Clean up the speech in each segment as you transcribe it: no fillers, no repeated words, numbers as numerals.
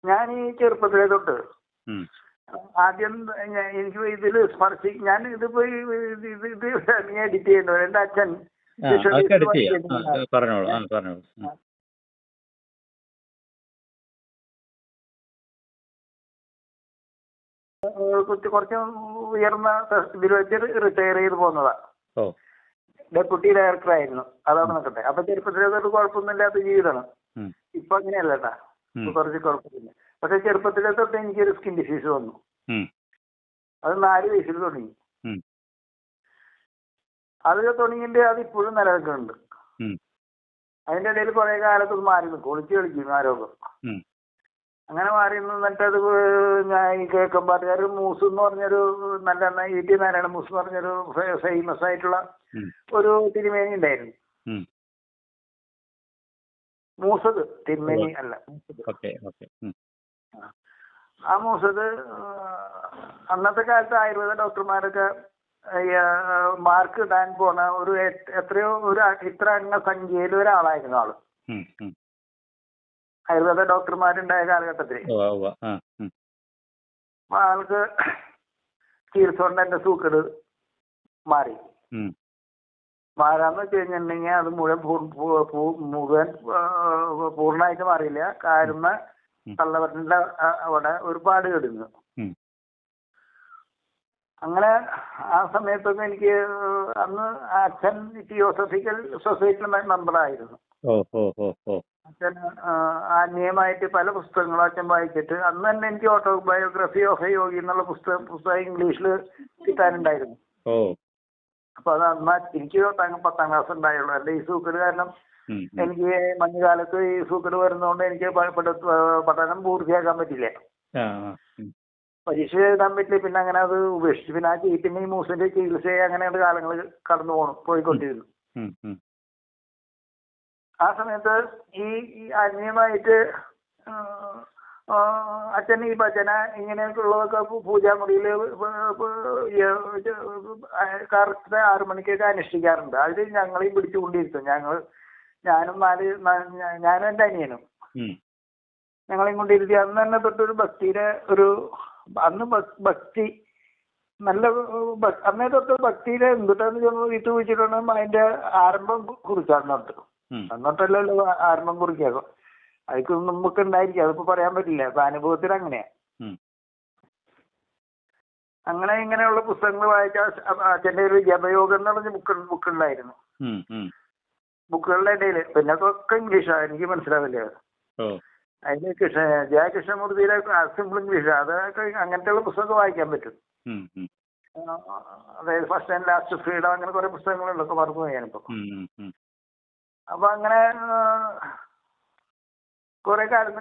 ഞാൻ ഈ ചെറുപ്പത്തിലെ തൊട്ട് ഉം. ആദ്യം എനിക്ക് ഇതിൽ ഞാൻ ഇതിപ്പോ ഇത് എഡിറ്റ് ചെയ്യുന്നു. എന്റെ അച്ഛൻ അതൊക്കെ എഡിറ്റ് ചെയ്യാം. പറഞ്ഞോളൂ. പറഞ്ഞോളൂ. കുറച്ച് ഉയർന്ന ഇതിൽ വെച്ച് റിട്ടയർ ചെയ്ത് പോകുന്നതാ. ഓ. ഡെപ്യൂട്ടി ഡയറക്ടർ ആയിരുന്നു. അതവിടെ നിൽക്കട്ടെ. അപ്പൊ ചെറുപ്പത്തിലെ തൊട്ട് കുഴപ്പമൊന്നുമില്ലാത്ത ജീവിതമാണ്. ഇപ്പൊ അങ്ങനെയല്ല കേട്ടാ, കുറച്ച് കുഴപ്പമില്ല. പക്ഷെ ചെറുപ്പത്തിലെ തൊട്ട് എനിക്കൊരു സ്കിൻ ഡിസീസ് വന്നു. അത് 4 വയസ്സിൽ തുടങ്ങി. അത് തുടങ്ങിയിട്ട് അത് ഇപ്പോഴും നിലനിൽക്കുന്നുണ്ട്. അതിന്റെ ഇടയിൽ കുറെ കാലത്ത് മാറി നിൽക്കും, ഒളിച്ചു കളിക്കും ആരോഗ്യം. അങ്ങനെ മാറി നിന്നിട്ട് അത് ഞാൻ ഈ കേക്കമ്പാട്ടുകാർ മൂസ് എന്ന് പറഞ്ഞൊരു നല്ല ഇടി നാരായണ മൂസ് എന്ന് പറഞ്ഞൊരു ഫേമസ് ആയിട്ടുള്ള ഒരു തിരുമേനി ഉണ്ടായിരുന്നു. മൂസത് തിരുമേനി അല്ല, ആ മൂസത് അന്നത്തെ കാലത്ത് ആയുർവേദ ഡോക്ടർമാരൊക്കെ മാർക്ക് ഇടാൻ പോണ ഒരു എത്രയോ ഇത്ര എണ്ണ സംഖ്യയിൽ ഒരാളായിരുന്നു ആള്. ആയുർവേദ ഡോക്ടർമാരുണ്ടായ കാലഘട്ടത്തിൽ ആൾക്ക് ചികിത്സ കൊണ്ട് എന്റെ സൂക്കേട് മാറി. മാറാന്ന് വെച്ച് കഴിഞ്ഞിട്ടുണ്ടെങ്കിൽ അത് മുഴുവൻ പൂർണ്ണമായിട്ട് മാറിയില്ല. കാരുന്ന തള്ളവരന്റെ അവിടെ ഒരുപാട് കിടന്നു. അങ്ങനെ ആ സമയത്തൊക്കെ എനിക്ക് അന്ന് അച്ഛൻ തിയോസഫിക്കൽ സൊസൈറ്റിയുടെ മെമ്പറായിരുന്നു. അച്ഛൻ ആത്മീയമായിട്ട് പല പുസ്തകങ്ങളും അച്ഛൻ വായിച്ചിട്ട് അന്ന് തന്നെ എനിക്ക് ഓട്ടോബയോഗ്രഫി ഓഫ് എ യോഗി എന്നുള്ള പുസ്തകം ഇംഗ്ലീഷിൽ കിട്ടാനുണ്ടായിരുന്നു. അപ്പൊ അത് അന്ന് എനിക്ക് 10ാം ക്ലാസ് ഉണ്ടായുള്ളൂ. അല്ലെ ഈ സൂക്കേട് കാരണം എനിക്ക് മഞ്ഞുകാലത്ത് ഈ സൂക്കേട് വരുന്നതുകൊണ്ട് എനിക്ക് പഠനം പൂർത്തിയാക്കാൻ പറ്റില്ല. പരീക്ഷ എഴുതാൻ പറ്റില്ല. പിന്നെ അങ്ങനെ അത് ഉപേക്ഷിച്ചു. പിന്നെ ഈ മൂസിന്റെ ചികിത്സ അങ്ങനെ കാലങ്ങൾ കടന്നു പോയിക്കൊണ്ടിരുന്നു. ആ സമയത്ത് ഈ ആത്മീയമായിട്ട് അച്ഛൻ ഈ ഭജന ഇങ്ങനെയൊക്കെയുള്ളതൊക്കെ പൂജാമുറിയില് കറക്റ്റ് 6 മണിക്കൊക്കെ അനുഷ്ഠിക്കാറുണ്ട്. അതിൽ ഞങ്ങളെയും പിടിച്ചുകൊണ്ടിരുത്തും. ഞാനും എന്റെ അനിയനും ഞങ്ങളെയും കൊണ്ടിരുത്തി. അന്ന് തന്നെ തൊട്ടൊരു ഭക്തിയുടെ അന്ന് ഭക്തി നല്ല അന്നേ തൊട്ട് ഭക്തിയിലെ എന്തിട്ടാന്ന് ചോദിച്ചിട്ടുണ്ടെങ്കിൽ അതിന്റെ ആരംഭം കുറിച്ചാണ് എന്നിട്ടല്ലല്ലോ ആരംഭം കുറിക്കാക്കും. അതിക്ക് നമുക്ക് ഉണ്ടായിരിക്കും. അതിപ്പോ പറയാൻ പറ്റില്ല. അപ്പൊ അനുഭവത്തിൽ അങ്ങനെയാ. അങ്ങനെ ഇങ്ങനെയുള്ള പുസ്തകങ്ങൾ വായിച്ചാൽ അച്ഛൻ്റെ ഒരു ജപയോഗം എന്ന് പറഞ്ഞ ബുക്കുണ്ടായിരുന്നു. ബുക്കുകളുടെ ഇടയിൽ പിന്നെ ഒക്കെ ഇംഗ്ലീഷാണ്, എനിക്ക് മനസ്സിലാവില്ല. അതിന് ജയകൃഷ്ണമൂർത്തിയിലെ സിമ്പിൾ ഇംഗ്ലീഷ്, അതൊക്കെ അങ്ങനത്തെയുള്ള പുസ്തകം വായിക്കാൻ പറ്റും. അതായത് ഫസ്റ്റ് ആൻഡ് ലാസ്റ്റ് ഫ്രീഡം, അങ്ങനെ കുറെ പുസ്തകങ്ങളുണ്ടൊക്കെ മറന്നു ഞാനിപ്പോ. അപ്പൊ അങ്ങനെ കുറെ കാലം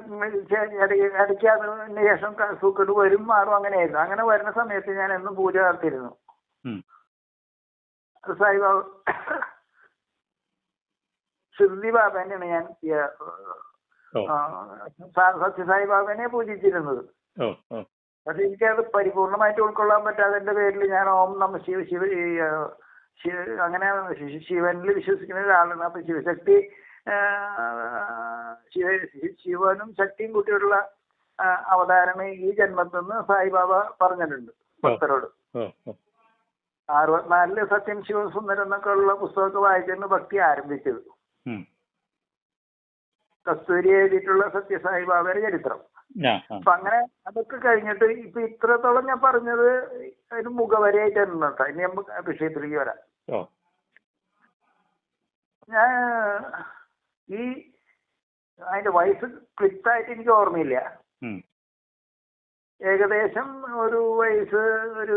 ഇടയ്ക്ക് അതിന് ശേഷം സൂക്കേട് വരും മാറും അങ്ങനെയായിരുന്നു. അങ്ങനെ വരുന്ന സമയത്ത് ഞാൻ എന്നും പൂജ നടത്തിയിരുന്നു. സായിബാബ ഷിർദി ബാബേനെയാണ് ഞാൻ സത്യസായി ബാബേനെ പൂജിച്ചിരുന്നത്. പക്ഷെ എനിക്കത് പരിപൂർണമായിട്ട് ഉൾക്കൊള്ളാൻ പറ്റാത്തതിന്റെ പേരിൽ ഞാൻ ഓം നമ അങ്ങനെ ശിവനിൽ വിശ്വസിക്കുന്ന ഒരാളാണ്. അപ്പൊ ശിവശക്തി ശിവനും ശക്തിയും കൂട്ടിയുള്ള അവതാരമേ ഈ ജന്മത്തിൽ നിന്ന് സായിബാബ പറഞ്ഞിട്ടുണ്ട് ഭക്തരോട്. 64 സത്യം ശിവസുന്ദരം എന്നൊക്കെ ഉള്ള പുസ്തകമൊക്കെ വായിച്ചാണ് ഭക്തി ആരംഭിച്ചത്. കസ്തൂരി എഴുതിയിട്ടുള്ള സത്യസായി ബാബയുടെ ചരിത്രം. അപ്പൊ അങ്ങനെ അതൊക്കെ കഴിഞ്ഞിട്ട് ഇപ്പൊ ഇത്രത്തോളം ഞാൻ പറഞ്ഞത് ഒരു മുഖവരയായിട്ടാണ് കേട്ടോ. ഇനി നമുക്ക് വിഷയത്തിലേക്ക് വരാം. ഞാൻ ഈ അതിന്റെ വയസ്സ് ക്ലിപ്തായിട്ട് എനിക്ക് ഓർമ്മയില്ല. ഏകദേശം ഒരു വയസ്സ് ഒരു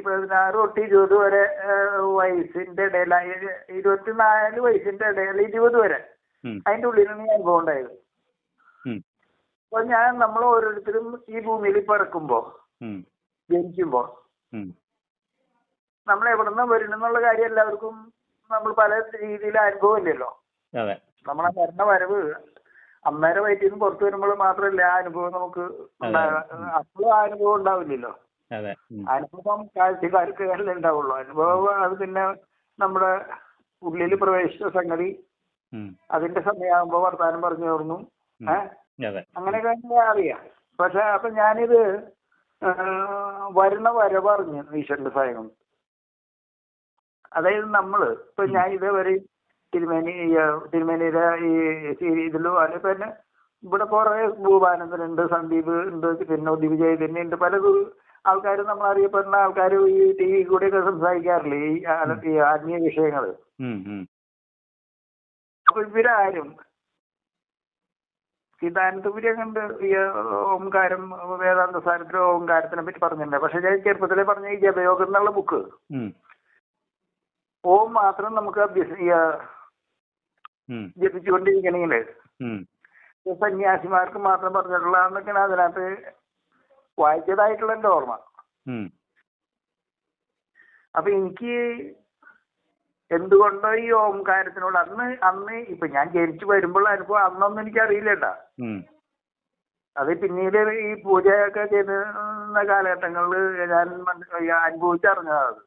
16 തൊട്ട് 20 വരെ വയസ്സിന്റെ ഇടയിൽ, 24 വയസ്സിന്റെ ഇടയിൽ 20 വരെ അതിന്റെ ഉള്ളിലാണ് ഈ അനുഭവം ഉണ്ടായത്. അപ്പൊ നമ്മൾ ഓരോരുത്തരും ഈ ഭൂമിയിൽ പിറക്കുമ്പോ ജനിക്കുമ്പോ നമ്മൾ എവിടുന്ന് വരുന്നുള്ള കാര്യം എല്ലാവർക്കും നമ്മൾ പല രീതിയിൽ അനുഭവം ഇല്ലല്ലോ. നമ്മളെ വരവ് അമ്മേരെ വയറ്റിൽ നിന്ന് പുറത്തു വരുമ്പോൾ മാത്രമല്ല ആ അനുഭവം നമുക്ക് അപ്പോഴും ആ അനുഭവം ഉണ്ടാവില്ലല്ലോ. അനുഭവം കാഴ്ചക്കാർക്ക് ഉണ്ടാവുള്ളൂ. അനുഭവം അത് പിന്നെ നമ്മുടെ ഉള്ളിൽ പ്രവേശിച്ച സംഗതി അതിന്റെ സമയമാകുമ്പോ വർത്താനം പറഞ്ഞു തോർന്നു അങ്ങനെയൊക്കെ അറിയാം. പക്ഷെ അപ്പൊ ഞാനിത് വരുന്ന വര പറഞ്ഞു ഈശ്വരന്റെ സഹായം കൊണ്ട്. അതായത് നമ്മള് ഇപ്പൊ ഞാൻ ഇതേവരെ തിരുമേനിയുടെ ഈ ഇതിലും അതിൽ തന്നെ ഇവിടെ കുറെ ഭൂപാനന്ദനുണ്ട്, സന്ദീപ് ഉണ്ട്, പിന്നെ ദിവിജയ് തന്നെ ഉണ്ട്, പല ആൾക്കാരും നമ്മൾ അറിയപ്പെടുന്ന ആൾക്കാർ ഈ ടി വി കൂടെയൊക്കെ സംസാരിക്കാറില്ലേ ഈ ആത്മീയ വിഷയങ്ങള്. അപ്പൊ ഇവരാരും സിദ്ധാന്തപുരി കണ്ട് ഈ ഓംകാരം വേദാന്ത സാരത്തിലെ ഓംകാരത്തിനെ പറ്റി പറഞ്ഞിട്ടുണ്ട്. പക്ഷെ ഞാൻ ചെറുപ്പത്തിലെ പറഞ്ഞ ഈ ജപയോഗം എന്നുള്ള ബുക്ക് ഓം മാത്രം നമുക്ക് ജപിച്ചുകൊണ്ടിരിക്കണെങ്കില് സന്യാസിമാർക്ക് മാത്രം പറഞ്ഞിട്ടുള്ളതെന്നൊക്കെയാണ് അതിനകത്ത് വായിച്ചതായിട്ടുള്ള എന്റെ ഓർമ്മ. അപ്പൊ എനിക്ക് എന്തുകൊണ്ടോ ഈ ഓംകാരത്തിനോട് അന്ന് ഇപ്പൊ ഞാൻ ജനിച്ചു വരുമ്പോൾ അനുഭവം അന്നൊന്നും എനിക്ക് അറിയില്ലട്ടാ. അത് പിന്നീട് ഈ പൂജയൊക്കെ ചെയ്യുന്ന കാലഘട്ടങ്ങളിൽ ഞാൻ അനുഭവിച്ചറിഞ്ഞത്.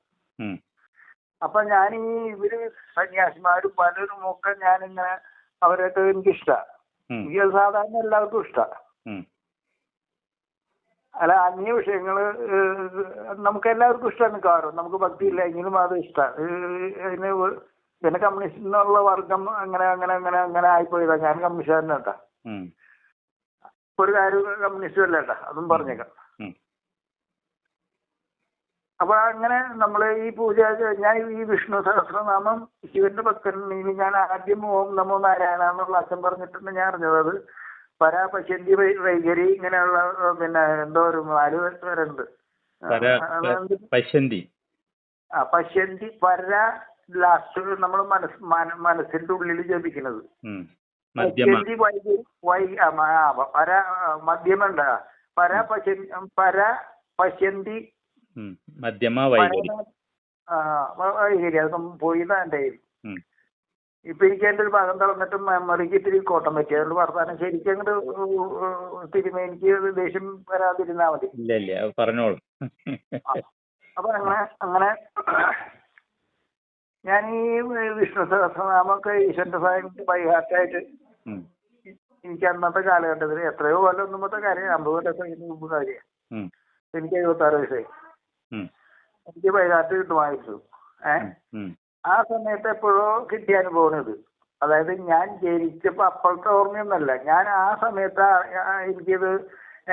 അപ്പൊ ഞാൻ ഇവര് സന്യാസിമാരും പലരും ഒക്കെ ഞാനിങ്ങനെ അവരൊക്കെ എനിക്കിഷ്ടമാണ്. എനിക്ക് സാധാരണ എല്ലാവർക്കും ഇഷ്ടമാണ്. അല്ല, അന്യ വിഷയങ്ങള് നമുക്ക് എല്ലാവർക്കും ഇഷ്ടമാണ്. മിക്കവാറും നമുക്ക് ഭക്തി ഇല്ല എങ്കിലും അത് ഇഷ്ടമാണ്. പിന്നെ കമ്മ്യൂണിസ്റ്റ് എന്നുള്ള വർഗം അങ്ങനെ അങ്ങനെ അങ്ങനെ അങ്ങനെ ആയിപ്പോയതാ. ഞാൻ കമ്മ്യൂണിസ്റ്റുകാരനാ കേട്ടാ. ഒരു കാര്യം കമ്മ്യൂണിസ്റ്റും അല്ല കേട്ടാ, അതും പറഞ്ഞേക്കാം. അപ്പൊ അങ്ങനെ നമ്മള് ഈ പൂജ ഞാൻ ഈ വിഷ്ണു സഹസ്രനാമം ശിവന്റെ ഭക്തനിൽ ഞാൻ ആദ്യം ഓം നമോ നാരായണ എന്നുള്ള അച്ഛൻ പറഞ്ഞിട്ടുണ്ട് ഞാൻ അറിഞ്ഞത്. അത് പരാപശ്യന്തി വൈഖരി ഇങ്ങനെയുള്ള പിന്നെ എന്തോ ഒരു 4 പേരുണ്ട്. പശ്യന്തി പര ലാസ്റ്റ് നമ്മൾ മനസ്സിന്റെ ഉള്ളിൽ ജപിക്കുന്നത്. പശ്യന്തി പര മധ്യമണ്ട പര പശ്യന്തി മധ്യമ വൈഖരി. വൈഖരി അതൊക്കെ പോയിന്നാ എന്റെ. ഇപ്പൊ എനിക്ക് എന്റെ ഒരു ഭാഗം തളർന്നിട്ട് മെമ്മറിക്ക് ഇത്തിരി കോട്ടം പറ്റി. അതുകൊണ്ട് വർത്താനം ശരിക്കും അങ്ങോട്ട് തിരുമേനിക്ക് ദേഷ്യം വരാതിരുന്നാ മതി. പറഞ്ഞോളൂ. അപ്പൊ അങ്ങനെ ഞാൻ ഈ വിഷ്ണു സഹസ്രനാമൊക്കെ ഈശ്വരന്റെ സഹായം ബൈഹാർട്ടായിട്ട് എനിക്ക് അന്നത്തെ കാലഘട്ടത്തിൽ എത്രയോ കൊല്ലം മുമ്പത്തെ കാര്യം, 50 കൊല്ലം മുമ്പ് കാര്യം. എനിക്ക് 76 വയസ്സായി. എനിക്ക് ബൈഹാർട്ട് കിട്ടുമായിരുന്നു. ആ സമയത്ത് എപ്പോഴോ കിട്ടിയ അനുഭവമാണ് ഇത്. അതായത് ഞാൻ ജനിച്ചപ്പോ അപ്പോഴത്തെ ഓർമ്മയൊന്നല്ല. ഞാൻ ആ സമയത്ത് എനിക്കിത്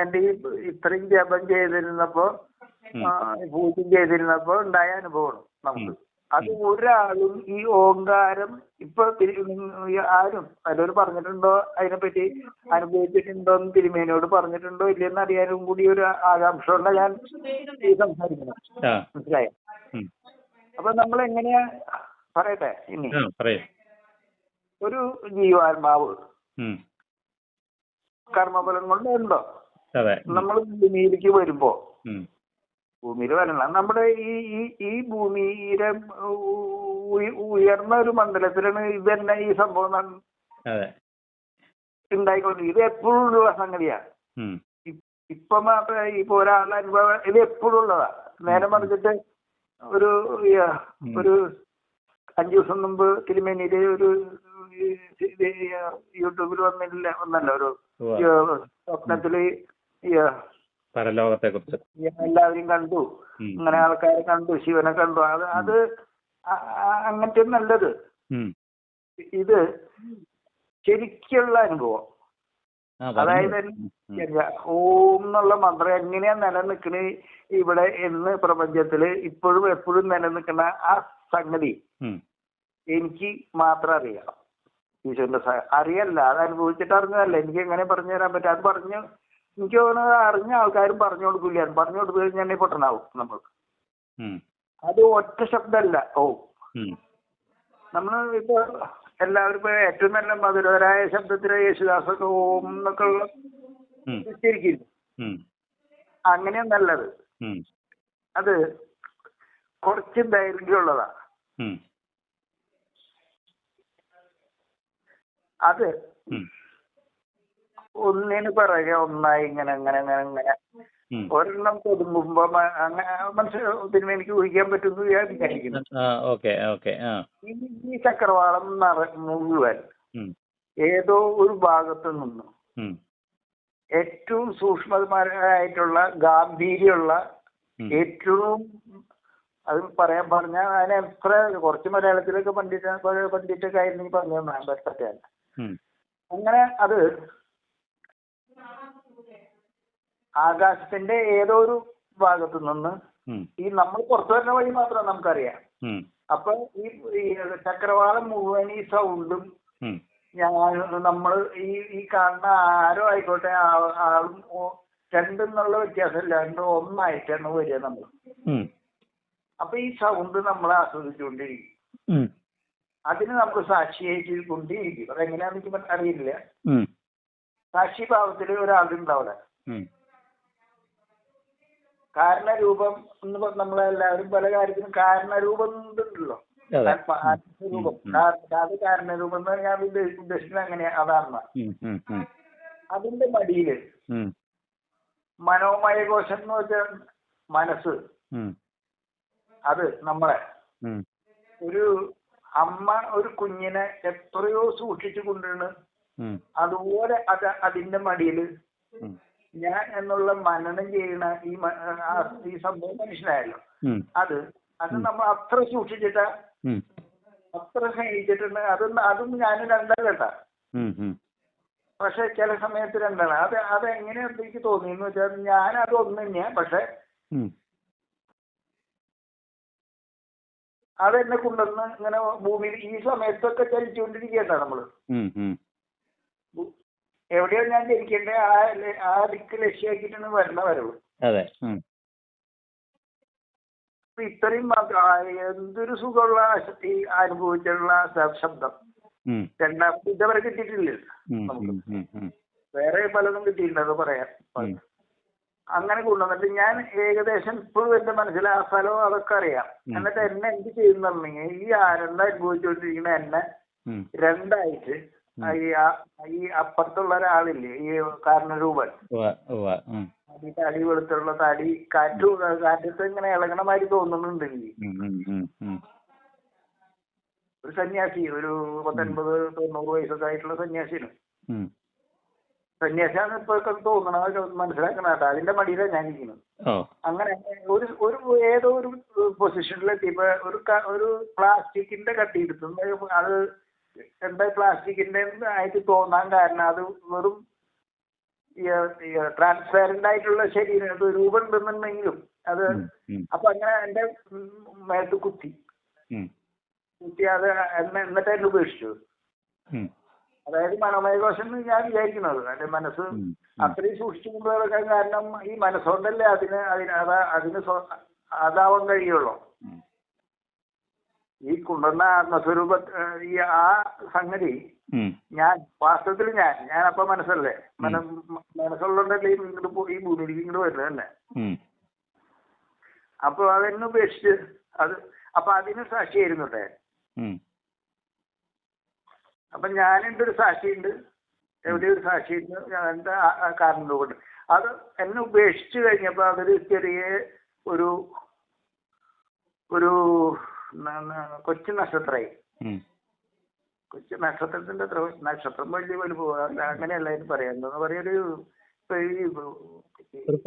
എന്റെ ഈ ഇത്രയും ജപം ചെയ്തിരുന്നപ്പോ പൂജ ചെയ്തിരുന്നപ്പോ ഉണ്ടായ അനുഭവമാണ് നമുക്ക്. അത് ഒരാളും ഈ ഓങ്കാരം ഇപ്പൊ ആരും അതിലൊരു പറഞ്ഞിട്ടുണ്ടോ, അതിനെപ്പറ്റി അനുഭവിച്ചിട്ടുണ്ടോ എന്ന് തിരുമേനിയോട് പറഞ്ഞിട്ടുണ്ടോ ഇല്ലെന്ന് അറിയാനും കൂടി ഒരു ആകാംക്ഷ കൊണ്ട് ഞാൻ ഈ സംസാരിക്കണം. മനസ്സിലായോ? അപ്പൊ നമ്മൾ എങ്ങനെയാ പറയട്ടെ ഇനി, ഒരു ജീവാത്മാവ് കർമ്മഫലം കൊണ്ട് ഉണ്ടോ? നമ്മൾ ഭൂമിയിലേക്ക് വരുമ്പോ, ഭൂമിയിൽ വരണം, നമ്മുടെ ഈ ഭൂമിയിലെ ഉയർന്ന ഒരു മണ്ഡലത്തിലാണ് ഇത് തന്നെ ഈ സംഭവം ഉണ്ടായിക്കൊണ്ട്. ഇത് എപ്പോഴും ഉള്ള സംഗതിയാണ്. ഇപ്പൊ മാത്രമേ ഇപ്പൊ ഒരാളുടെ അനുഭവം, ഇത് എപ്പോഴും ഉള്ളതാ. നേരെ മറിച്ചിട്ട് ഒരു 5 ദിവസം മുമ്പ് തിരുമേനിയില് ഒരു യൂട്യൂബിൽ ഒന്നല്ല ഒരു സ്വപ്നത്തില് പരലോകത്തെ കുറിച്ച് എല്ലാവരും കണ്ടു, അങ്ങനെ ആൾക്കാരെ കണ്ടു, ശിവനെ കണ്ടു. അത് അങ്ങനത്തെ നല്ലത്. ഇത് ശരിക്കുള്ള അനുഭവം. അതായത് ഓം എന്നുള്ള മന്ത്രം എങ്ങനെയാ നിലനിൽക്കണേ ഇവിടെ എന്ന് പ്രപഞ്ചത്തില് ഇപ്പോഴും എപ്പോഴും നിലനിൽക്കുന്ന ആ സംഗതി എനിക്ക് മാത്രം അറിയാം. ഈശ്വരന്റെ അറിയല്ല, അത് അനുഭവിച്ചിട്ട് അറിഞ്ഞതല്ല. എനിക്ക് എങ്ങനെ പറഞ്ഞു തരാൻ പറ്റും? അത് പറഞ്ഞു എനിക്ക് തോന്നുന്നത് അറിഞ്ഞ ആൾക്കാരും പറഞ്ഞു കൊടുക്കില്ല. പറഞ്ഞു കൊടുത്തു കഴിഞ്ഞാൽ പൊട്ടനാവും നമ്മൾ. അത് ഒറ്റ ശബ്ദമല്ല ഓ. നമ്മൾ ഇപ്പൊ എല്ലാവരും ഇപ്പൊ ഏറ്റവും നല്ല മധുരകരായ ശബ്ദത്തിലെ യേശുദാസൊക്കെ ഓം എന്നൊക്കെ ഉള്ള ഉച്ചരിക്കില്ല. അങ്ങനെയാ നല്ലത്. അത് കുറച്ച് ദൈർഘ്യമുള്ളതാ. അത് ഒന്നിന് പിറകെ ഒന്നായി ഇങ്ങനെ അങ്ങനെ അങ്ങനെ അങ്ങനെ ഒരെണ്ണം കൊടുങ്ങുമ്പോ മനസ്സിലാവും. എനിക്ക് ഊഹിക്കാൻ പറ്റുന്നു ഞാൻ വിചാരിക്കുന്നു. ഈ ചക്രവാളം മുഴുവൻ ഏതോ ഒരു ഭാഗത്ത് നിന്നു ഏറ്റവും സൂക്ഷ്മമായിട്ടുള്ള ഗാംഭീര്യമുള്ള ഏറ്റവും അത് പറയാൻ പറഞ്ഞാൽ അതിനെ എത്ര കുറച്ച് മലയാളത്തിലൊക്കെ പണ്ഡിറ്റൊക്കെ ആയിരുന്നെങ്കിൽ പറഞ്ഞു തന്നാൻ പറ്റാൻ. അങ്ങനെ അത് ആകാശത്തിന്റെ ഏതോ ഒരു ഭാഗത്തു നിന്ന് ഈ നമ്മൾ പുറത്തു വരുന്ന വഴി മാത്രം നമുക്കറിയാം. അപ്പൊ ഈ ചക്രവാളം മുഴുവൻ ഈ സൗണ്ടും നമ്മൾ ഈ കാണുന്ന ആരോ ആയിക്കോട്ടെ ആളും രണ്ടെന്നുള്ള വ്യത്യാസമില്ല, രണ്ടും ഒന്നായിട്ടാണ് വരിക നമ്മൾ. അപ്പൊ ഈ സൗണ്ട് നമ്മൾ ആസ്വദിച്ചുകൊണ്ടിരിക്കും, അതിന് നമ്മൾ സാക്ഷിയായിട്ട് കൊണ്ടിരിക്കും. അതെങ്ങനെയാന്ന് എനിക്ക് അറിയില്ല. സാക്ഷി ഭാവത്തിൽ ഒരാളുണ്ട് അവിടെ. കാരണരൂപം എന്ന് നമ്മളെല്ലാവരും പല കാര്യത്തിനും കാരണരൂപം ഉണ്ടല്ലോ. രൂപം അത് കാരണരൂപം എന്ന് ഞാൻ ഉദ്ദേശിക്കുന്നത് അങ്ങനെയാ, അതാണ്. അതിന്റെ മടിയില് മനോമയ കോശം എന്ന് വെച്ചാൽ മനസ്സ്, അത് നമ്മളെ ഒരു അമ്മ ഒരു കുഞ്ഞിനെ എത്രയോ സൂക്ഷിച്ചു കൊണ്ടാണ് അതുപോലെ അതിന്റെ മടിയില് ഞാൻ എന്നുള്ള മനനം ചെയ്യണ ഈ സംഭവം മനുഷ്യനായല്ലോ. അത് നമ്മൾ അത്ര സൂക്ഷിച്ചിട്ടാ, അത്ര സ്നേഹിച്ചിട്ടുണ്ട്. അതും ഞാനും രണ്ടാം കേട്ടാ. പക്ഷെ ചില സമയത്ത് രണ്ടാണ്. അതെങ്ങനെ എനിക്ക് തോന്നിയെന്ന് വെച്ചാൽ ഞാനത് ഒന്ന് തന്നെയാ. പക്ഷെ അതെന്നെ കൊണ്ടുവന്ന് ഇങ്ങനെ ഭൂമിയിൽ ഈ സമയത്തൊക്കെ ചലിച്ചുകൊണ്ടിരിക്കണ്ട നമ്മള്. എവിടെയോ ഞാൻ ജനിക്കേണ്ട ആ ദിക്ക് ലക്ഷ്യമാക്കിയിട്ടാണ് വരവ്. ഇത്രയും എന്തൊരു സുഖമുള്ള ഈ അനുഭവിച്ചുള്ള ശബ്ദം രണ്ടാമത് ഇതുവരെ കിട്ടിയിട്ടില്ല നമുക്ക്. വേറെ പലതും കിട്ടിയിട്ടുണ്ടോ പറയാൻ. അങ്ങനെ കൊണ്ടുവന്നിട്ട് ഞാൻ ഏകദേശം ഇപ്പോഴും എന്റെ മനസ്സിൽ ആ സ്ഥലവും അതൊക്കെ അറിയാം. എന്നിട്ട് എന്നെ എന്ത് ചെയ്യുന്നുണ്ടെങ്കിൽ ഈ ആനന്ദം അനുഭവിച്ചുകൊണ്ടിരിക്കുന്ന എന്നെ രണ്ടായിട്ട് ഈ അപ്പുറത്തുള്ള ഒരാളില്ലേ, ഈ കാരണരൂപൻ, തടി വെളുത്തുള്ള തടി കാറ്റത്ത് ഇങ്ങനെ ഇളകണ മാതിരി തോന്നുന്നുണ്ട് എനിക്ക്. ഒരു സന്യാസി, ഒരു 89-90 വയസ്സൊക്കെ ആയിട്ടുള്ള സന്യാസിന്. സന്യാസിയാണ് ഇപ്പൊ തോന്നണ മനസ്സിലാക്കണ കേട്ടോ. അതിന്റെ മടിയിലാണ് ഞാൻ ഇരിക്കുന്നത്. അങ്ങനെ ഒരു ഏതോ ഒരു പൊസിഷനിലെത്തിയപ്പോ ഒരു പ്ലാസ്റ്റിക്കിന്റെ കട്ടിയെടുത്തു. അത് എന്താ പ്ലാസ്റ്റിക്കിന്റെ ആയിട്ട് തോന്നാൻ കാരണം അത് വെറും ട്രാൻസ്പാരന്റ് ആയിട്ടുള്ള ശരീരം രൂപം ഉണ്ടെന്നുണ്ടെങ്കിലും അത്. അപ്പൊ അങ്ങനെ എന്റെ മേത്ത് കുത്തി അത് എന്നിട്ട് എന്നെ ഉപേക്ഷിച്ചു. അതായത് മനോമയ കോശം ഞാൻ വിചാരിക്കുന്നത് എന്റെ മനസ്സ് അത്രയും സൂക്ഷിച്ചു കൊണ്ടുപോകാൻ കാരണം ഈ മനസ്സുകൊണ്ടല്ലേ അതിന് അതാവാൻ കഴിയുള്ളൂ. ഈ കൊണ്ടുവന്ന ആത്മസ്വരൂപ ഈ ആ സംഗതി ഞാൻ വാസ്തവത്തിൽ ഞാൻ അപ്പൊ മനസ്സല്ലേ, മനസ്സുള്ളതല്ലേ ഈ ഭൂമിയിലേക്ക് ഇങ്ങോട്ട് വരുന്നത് തന്നെ. അപ്പൊ അതെന്നെ ഉപേക്ഷിച്ച് അത് അപ്പൊ അതിന് സാക്ഷിയായിരുന്നു കേട്ടെ. അപ്പൊ ഞാനെന്റെ ഒരു സാക്ഷിയുണ്ട്, എവിടെയൊരു ഒരു സാക്ഷിയുണ്ട്, എന്റെ കാരണമുണ്ട്. അത് എന്നെ ഉപേക്ഷിച്ച് കഴിഞ്ഞപ്പോ അതൊരു ചെറിയ ഒരു കൊച്ചു നക്ഷത്രമായി. കൊച്ചു നക്ഷത്രത്തിന്റെ അത്ര നക്ഷത്രം വലിയ വലുപ്പം അങ്ങനെയല്ല ഇത് പറയാൻ പറയൊരു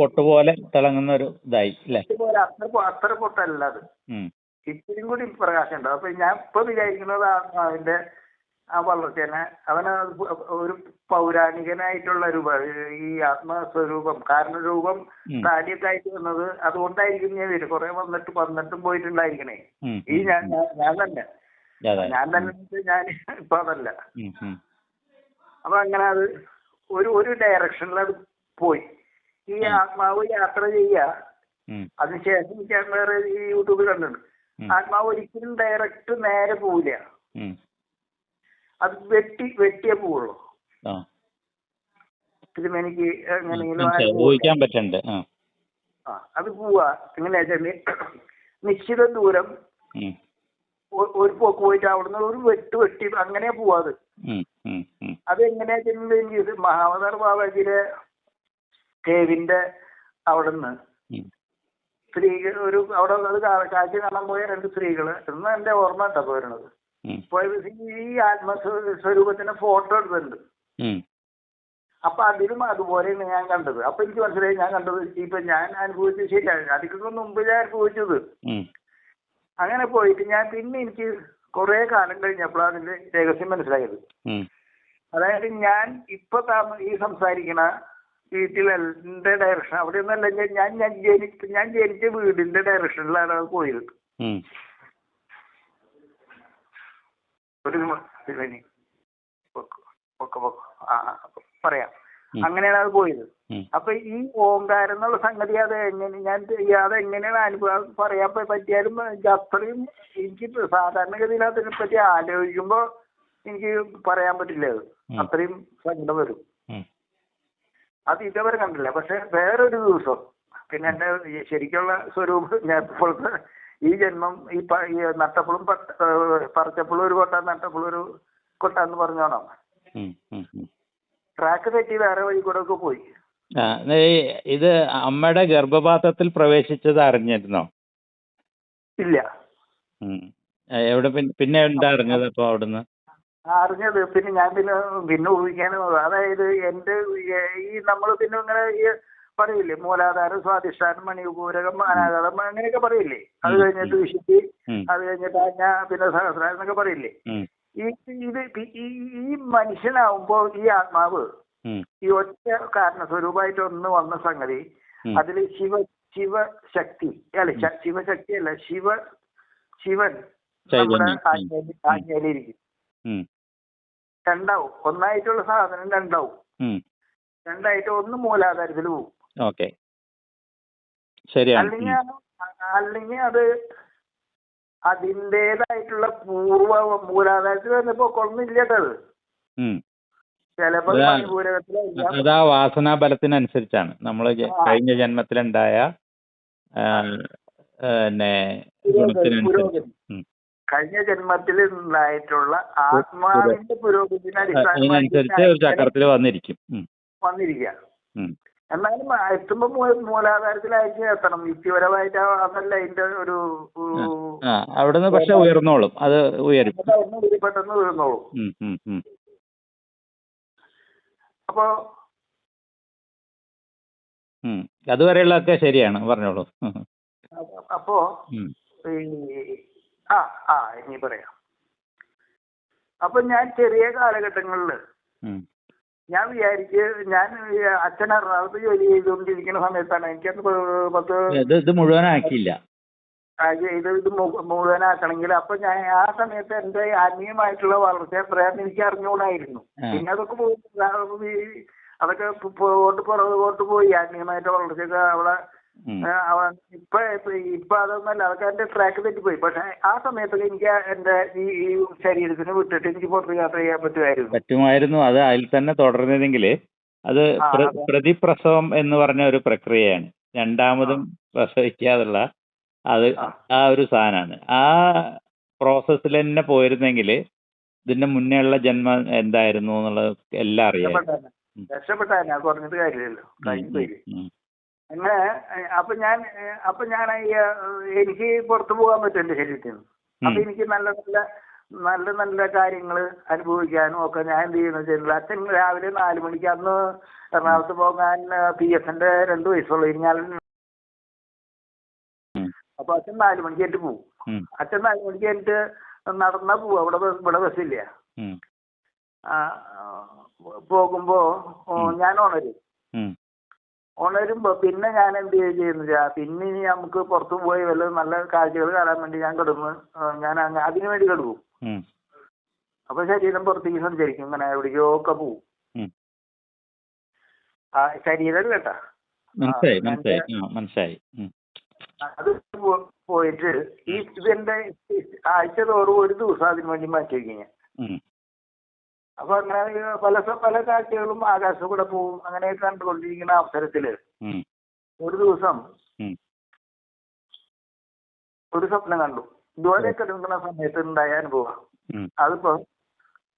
പൊട്ടുപോലെ തിളങ്ങുന്ന ഒരു ഇതായി അത്ര പൊട്ടല്ല അത്, ഇത്തിരിയും കൂടി പ്രകാശം ഉണ്ടാവും. അപ്പൊ ഞാൻ ഇപ്പൊ വിചാരിക്കുന്നത് അതിന്റെ ആ വളർച്ചേനെ അവന് ഒരു പൗരാണികനായിട്ടുള്ള രൂപം, ഈ ആത്മസ്വരൂപം കാരണരൂപം താടിയൊക്കെ ആയിട്ട് വന്നത് അതുകൊണ്ടായിരിക്കും. ഞാൻ വരും കുറെ വന്നിട്ടും പോയിട്ടുണ്ടായിരിക്കണേ. ഈ ഞാൻ തന്നെ ഞാൻ ഇപ്പൊ അതല്ല. അപ്പൊ അങ്ങനെ അത് ഒരു ഡയറക്ഷനിൽ അത് പോയി. ഈ ആത്മാവ് യാത്ര ചെയ്യാ. അതിനുശേഷം ഞാൻ വേറെ ഈ യൂട്യൂബിൽ കണ്ടിട്ടുണ്ട്. ആത്മാവ് ഒരിക്കലും ഡയറക്റ്റ് നേരെ പോവില്ല, അത് വെട്ടിയേ പോവുള്ളൂ. തിരുമേനിക്ക് എങ്ങനെയെങ്കിലും ഊഹിക്കാൻ പറ്റണ്ട്. അത് പോവാ എങ്ങനെയാ നിശ്ചിത ദൂരം ഒരു പോക്ക് പോയിട്ട് അവിടുന്ന് ഒരു വെട്ടി അങ്ങനെ പോവാത്. അത് എങ്ങനെയാ ചെന്നത് മഹാവതാർ ബാബാജിയുടെ കേവിന്റെ അവിടുന്ന് സ്ത്രീകൾ അവിടെ കാഴ്ച കാണാൻ പോയ 2 സ്ത്രീകള് എന്ന് എന്റെ ഓർമ്മ കേട്ടോ പോരണത്. പോയത് ഈ ആത്മസ്വരൂപത്തിന്റെ ഫോട്ടോ എടുത്തിട്ടുണ്ട്. അപ്പൊ അതിലും അതുപോലെയാണ് ഞാൻ കണ്ടത്. അപ്പൊ എനിക്ക് മനസ്സിലായി ഞാൻ കണ്ടത് ഇപ്പൊ ഞാൻ അനുഭവിച്ചത് ശരിയാണ്. അതിനൊക്കെ മുമ്പ് ഞാൻ അനുഭവിച്ചത്. അങ്ങനെ പോയിട്ട് ഞാൻ പിന്നെ എനിക്ക് കുറെ കാലം കഴിഞ്ഞപ്പോഴാണ് അതിന്റെ രഹസ്യം മനസ്സിലായത്. അതായത് ഞാൻ ഇപ്പൊ ഈ സംസാരിക്കണ വീട്ടിൽ എന്റെ ഡയറക്ഷൻ അവിടെ ഒന്നല്ല, ഞാൻ ജനിച്ച വീടിന്റെ ഡയറക്ഷനിലാണ് അത് പോയത്. ഒരു പറയാം, അങ്ങനെയാണ് അത് പോയത്. അപ്പൊ ഈ ഓങ്കാരം എന്നുള്ള സംഗതി അതെങ്ങനെയാണ് അനുഭവം പറയാൻ പറ്റിയാലും അത്രയും എനിക്ക് സാധാരണഗതിയിൽ അതിനെ പറ്റി ആലോചിക്കുമ്പോ എനിക്ക് പറയാൻ പറ്റില്ല. അത് അത്രയും സങ്കടം വരും. അത് ഇതുവരെ കണ്ടില്ല. പക്ഷെ വേറൊരു ദിവസം പിന്നെ എന്റെ ശരിക്കുള്ള സ്വരൂപം ഞാൻ ഇപ്പോഴത്തെ ഈ ജന്മം ഈ നട്ടപ്പളും പറിച്ചപ്പളും ഒരു കൊട്ട നട്ടപ്പളും ഒരു കൊട്ട എന്ന് പറഞ്ഞോണം. ട്രാക്ക് തെറ്റി വേറെ വഴി കൂടെ ഒക്കെ പോയി. ഇത് അമ്മയുടെ ഗർഭപാത്രത്തിൽ പ്രവേശിച്ചത് അറിഞ്ഞിരുന്നോ? ഇല്ല. എവിടെ പിന്നെ എന്താ അറിഞ്ഞത് അപ്പൊ അവിടുന്ന്? അറിഞ്ഞത് പിന്നെ ഞാൻ പിന്നെ ഊഹിക്കാനും, അതായത് എന്റെ ഈ നമ്മൾ പിന്നെ ഇങ്ങനെ പറയില്ലേ മൂലാധാരം, സ്വാധിഷ്ഠാനം, മണിപൂരകം, അനാഗതം അങ്ങനെയൊക്കെ പറയില്ലേ. അത് കഴിഞ്ഞിട്ട് വിശുദ്ധി, അത് കഴിഞ്ഞിട്ട് പിന്നെ സഹസ്രാരം എന്നൊക്കെ പറയില്ലേ. ഈ മനുഷ്യനാവുമ്പോ ഈ ആത്മാവ് ഈ ഒറ്റ കാരണസ്വരൂപമായിട്ട് ഒന്ന് വന്ന സംഗതി അതിൽ ശിവശക്തി അല്ല, ശിവശക്തി അല്ല, ശിവൻ നമ്മുടെ ആജ്ഞയിലിരിക്കും. രണ്ടാവും, ഒന്നായിട്ടുള്ള സാധനം രണ്ടാവും. രണ്ടായിട്ട് ഒന്ന് മൂലാധാരത്തിൽ പോവും. അല്ലെങ്കിൽ അത് അതിൻ്റെതായിട്ടുള്ള പൂർവ മൂലാധാരത്തിൽ വന്നപ്പോ കൊള്ളില്ലട്ടത്. ചിലപ്പോ അത് ആ വാസനാബലത്തിനനുസരിച്ചാണ് നമ്മൾ കഴിഞ്ഞ ജന്മത്തിലുണ്ടായ കഴിഞ്ഞ ജന്മത്തിൽ ഉണ്ടായിട്ടുള്ള ആത്മാവിന്റെ പുരോഗതിനനുസരിച്ച് ഒരു ചക്രത്തിൽ വന്നിരിക്കുക. എന്നാലും എത്തുമ്പോ മൂലാധാരത്തിലായിരിക്കും എത്തണം. യുക്തിപരമായിട്ട് അതല്ല അതിന്റെ ഒരു അവിടുന്ന് പക്ഷെ ഉയർന്നോളും, അത് ഉയരും, പെട്ടെന്ന് ഉയർന്നോളും. അപ്പോ അതുവരെയുള്ളതൊക്കെ ശരിയാണ്, പറഞ്ഞോളൂ. അപ്പോ ഇനി പറയാം. അപ്പൊ ഞാൻ ചെറിയ കാലഘട്ടങ്ങളില് ഞാൻ ഞാൻ അച്ഛൻ എറണാകുളത്ത് ജോലി ചെയ്തുകൊണ്ടിരിക്കുന്ന സമയത്താണ് എനിക്കത് ഇത് മുഴുവനാക്കിയില്ല. ഇത് മുഴുവനാക്കണമെങ്കിൽ അപ്പൊ ഞാൻ ആ സമയത്ത് എന്റെ ആത്മീയമായിട്ടുള്ള വളർച്ച എത്രയാണെന്ന് എനിക്ക് അറിഞ്ഞുകൂടായിരുന്നു. പിന്നെ അതൊക്കെ പുറകോട്ട് പോയി. ആത്മീയമായിട്ട് വളർച്ചയൊക്കെ അവിടെ ഇപ്പൊ അതൊന്നല്ല, അതൊക്കെ എന്റെ ട്രാക്ക് തെറ്റിപ്പോയി. പക്ഷെ ആ സമയത്തൊക്കെ എനിക്ക് എന്റെ ഈ ശരീരത്തിന് വിട്ടിട്ട് എനിക്ക് പുറത്ത് യാത്ര ചെയ്യാൻ പറ്റുമായിരുന്നു. അത് അതിൽ തന്നെ തുടർന്നതെങ്കിൽ അത് പ്രതിപ്രസവം എന്ന് പറഞ്ഞ ഒരു പ്രക്രിയയാണ്. രണ്ടാമതും പ്രസവിക്കാതുള്ള അത് ആ ഒരു സാധനമാണ്. ആ പ്രോസസ്സിൽ തന്നെ പോയിരുന്നെങ്കിൽ ഇതിന്റെ മുന്നേ ഉള്ള ജന്മം എന്തായിരുന്നു എന്നുള്ളത് എല്ലാം അറിയാം. രക്ഷപ്പെട്ടാ പറഞ്ഞിട്ട് കാര്യമില്ലല്ലോ. അങ്ങനെ അപ്പൊ ഞാൻ എനിക്ക് പുറത്തു പോകാൻ പറ്റും എന്റെ ശരീരത്തിൽ നിന്ന്. അപ്പൊ എനിക്ക് നല്ല നല്ല കാര്യങ്ങൾ അനുഭവിക്കാനും ഒക്കെ ഞാൻ എന്ത് ചെയ്യുന്ന വെച്ചാൽ അച്ഛൻ രാവിലെ 4 മണിക്ക് അന്ന് എറണാകുളത്ത് പോകാൻ PFന്റെ 2 വയസ്സുള്ള ഞാൻ. അപ്പൊ അച്ഛൻ 4 മണിക്ക് എന്നിട്ട് പോകും. അച്ഛൻ 4 മണിക്ക് എന്നിട്ട് നടന്നാ പോവും. ഇവിടെ ബസ്സില്ല. പോകുമ്പോ ഞാൻ ഉണരുമ്പോ പിന്നെ ഞാൻ എന്ത് ചെയ്യുന്നില്ല. പിന്നെ ഇനി നമുക്ക് പുറത്തു പോയി വല്ല നല്ല കാഴ്ചകൾ കാണാൻ വേണ്ടി ഞാൻ ഞാൻ അതിനു വേണ്ടി കിടക്കും. അപ്പൊ ശരീരം പുറത്തേക്ക് സഞ്ചരിക്കും, ഇങ്ങനെ എവിടേക്കോ ഒക്കെ പോവും. ശരീരം കേട്ടാ മനസ്സിലായി. അത് പോയിട്ട് ഇതെന്റെ ആഴ്ച തോറും ഒരു ദിവസം അതിനു വേണ്ടി മാറ്റി വയ്ക്കും ഞാൻ. അപ്പൊ അങ്ങനെ പല കാഴ്ചകളും ആകാശം കൂടെ പോവും. അങ്ങനെയൊക്കെ കണ്ടുകൊണ്ടിരിക്കുന്ന അവസരത്തില് ഒരു ദിവസം ഒരു സ്വപ്നം കണ്ടു. ഇതുപോലെയൊക്കെ എടുക്കുന്ന സമയത്ത് ഉണ്ടായ അനുഭവം. അതിപ്പോ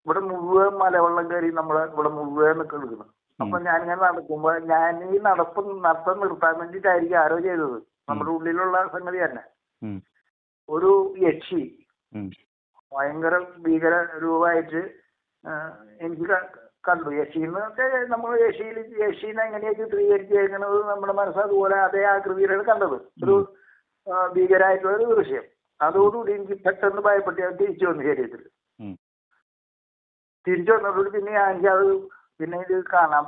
ഇവിടെ മുഴുവൻ മലവെള്ളം കയറി ഇവിടെ മുഴുവൻ എടുക്കുന്നു. അപ്പൊ ഞാനിങ്ങനെ നടക്കുമ്പോ ഞാൻ ഈ നടത്തം നിർത്താൻ വേണ്ടിയിട്ടായിരിക്കും ആരോ ചെയ്തത്. നമ്മുടെ ഉള്ളിലുള്ള സംഗതി തന്നെ. ഒരു യക്ഷി ഭയങ്കര ഭീകര രൂപമായിട്ട് എനിക്ക് കണ്ടു. യക്ഷിന്നൊക്കെ നമ്മൾ യക്ഷീനെ എങ്ങനെയാ ചിത്രീകരിച്ചേക്കുന്നത് നമ്മുടെ മനസ്സ് അതുപോലെ അതേ ആകൃതിയിലാണ് കണ്ടത്. ഒരു ഭീകരമായിട്ടുള്ള ഒരു ദൃശ്യം. അതോടുകൂടി എനിക്ക് പെട്ടെന്ന് ഭയപ്പെട്ട് ഞാൻ തിരിച്ചു വന്നു ശരീരത്തിൽ. തിരിച്ചു വന്നതോട് പിന്നെ എനിക്കത് പിന്നെ ഇത് കാണാൻ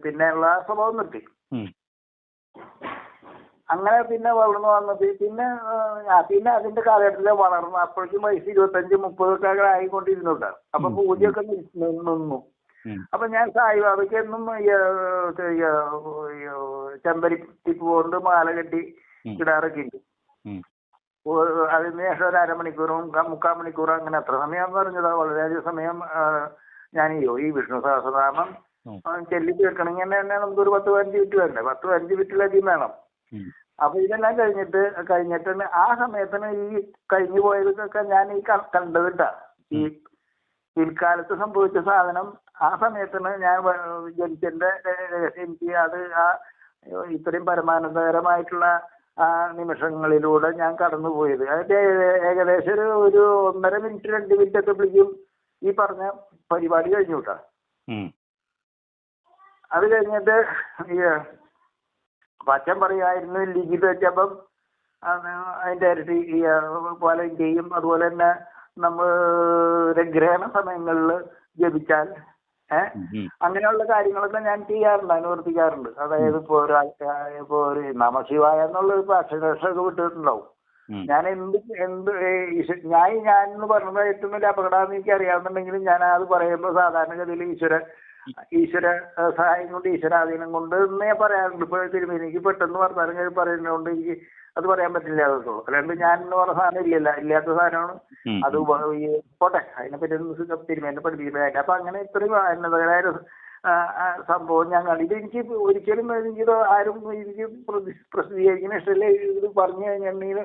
പിന്നെയുള്ള സ്വഭാവം നിർത്തി. അങ്ങനെ പിന്നെ വളർന്നു വന്നത് പിന്നെ അതിന്റെ കാലഘട്ടത്തില് വളർന്നു. അപ്പോഴേക്കും വയസ്സ് 25-30 ആയിക്കൊണ്ടിരുന്നുണ്ടാവും. അപ്പൊ പൂജയൊക്കെ നിന്നു. അപ്പൊ ഞാൻ സായിബാബയ്ക്ക് എന്നും ചെമ്പരിത്തിപ്പ് കൊണ്ട് മാല കെട്ടി ഇടാറൊക്കെ ഉണ്ട്. അതിന് ശേഷം ഒരു 1/2 മണിക്കൂറും 3/4 മണിക്കൂറും അങ്ങനെ എത്ര സമയം പറഞ്ഞതാ, വളരെയധികം സമയം ഞാൻ ഈ വിഷ്ണു സഹസ്രനാമം ചെല്ലി തീർക്കണമെങ്കിൽ തന്നെ നമുക്കൊരു 10-15 മിനിറ്റ് വേണ്ടേ, 10-15 മിനിറ്റിലധികം വേണം. അപ്പൊ ഇതെല്ലാം കഴിഞ്ഞിട്ട് ആ സമയത്തിന് ഈ കഴിഞ്ഞു പോയതൊക്കെ ഞാൻ ഈ കണ്ടതിട്ടാ. ഈ പിൽക്കാലത്ത് സംഭവിച്ച സാധനം ആ സമയത്തിന് ഞാൻ ജനിച്ചതിന്റെ എനിക്ക് അത് ഇത്രയും പരമാനന്ദകരമായിട്ടുള്ള ആ നിമിഷങ്ങളിലൂടെ ഞാൻ കടന്നുപോയത്. അതിന്റെ ഏകദേശം ഒരു 1.5 മിനിറ്റ് 2 മിനിറ്റ് എത്തുമ്പോഴേക്കും ഈ പറഞ്ഞ പരിപാടി കഴിഞ്ഞു കേട്ടാ. അത് കഴിഞ്ഞിട്ട് അച്ഛൻ പറയുമായിരുന്നു ലിഖിത വെച്ചപ്പം അതിന്റെ ഇരട്ടി പോലെ ചെയ്യും. അതുപോലെ തന്നെ നമ്മൾ ഗ്രഹണ സമയങ്ങളിൽ ജപിച്ചാൽ അങ്ങനെയുള്ള കാര്യങ്ങളൊക്കെ ഞാൻ ചെയ്യാറുണ്ട്, അനുവർത്തിക്കാറുണ്ട്. അതായത് ഇപ്പൊ ഒരു നമശിവായ എന്നുള്ള അക്ഷരക്ഷരമൊക്കെ വിട്ടിട്ടുണ്ടാവും. ഞാൻ ഞാൻ എന്ന് പറഞ്ഞത് ഏറ്റവും വലിയ അപകടമാണെന്ന് എനിക്ക് അറിയാവുന്നുണ്ടെങ്കിലും ഞാൻ അത് പറയുമ്പോൾ സാധാരണഗതിയിൽ ഈശ്വര സഹായം കൊണ്ട് ഈശ്വരാധീനം കൊണ്ട് എന്നേ പറയാറുണ്ട്. ഇപ്പോൾ തിരുമേനിക്ക് പെട്ടെന്ന് വർത്താനം പറയുന്നതുകൊണ്ട് എനിക്ക് അത് പറയാൻ പറ്റില്ല. അതുള്ളൂ. അല്ലാണ്ട് ഞാൻ എന്ന് പറഞ്ഞ സാധനം ഇല്ലാത്ത സാധനമാണ് അത്. പോട്ടെ, അതിനെപ്പറ്റി തിരുമേനെ പഠിപ്പിക്കുന്നത്. അപ്പൊ അങ്ങനെ ഇത്രയും ആനന്ദകരമായ സംഭവം ഞാൻ ഇത് എനിക്ക് ഒരിക്കലും എനിക്ക് ആരും എനിക്ക് പ്രസിദ്ധീകരിക്കുന്ന ഇഷ്ടമല്ല. ഇത് പറഞ്ഞു കഴിഞ്ഞിട്ടുണ്ടെങ്കിൽ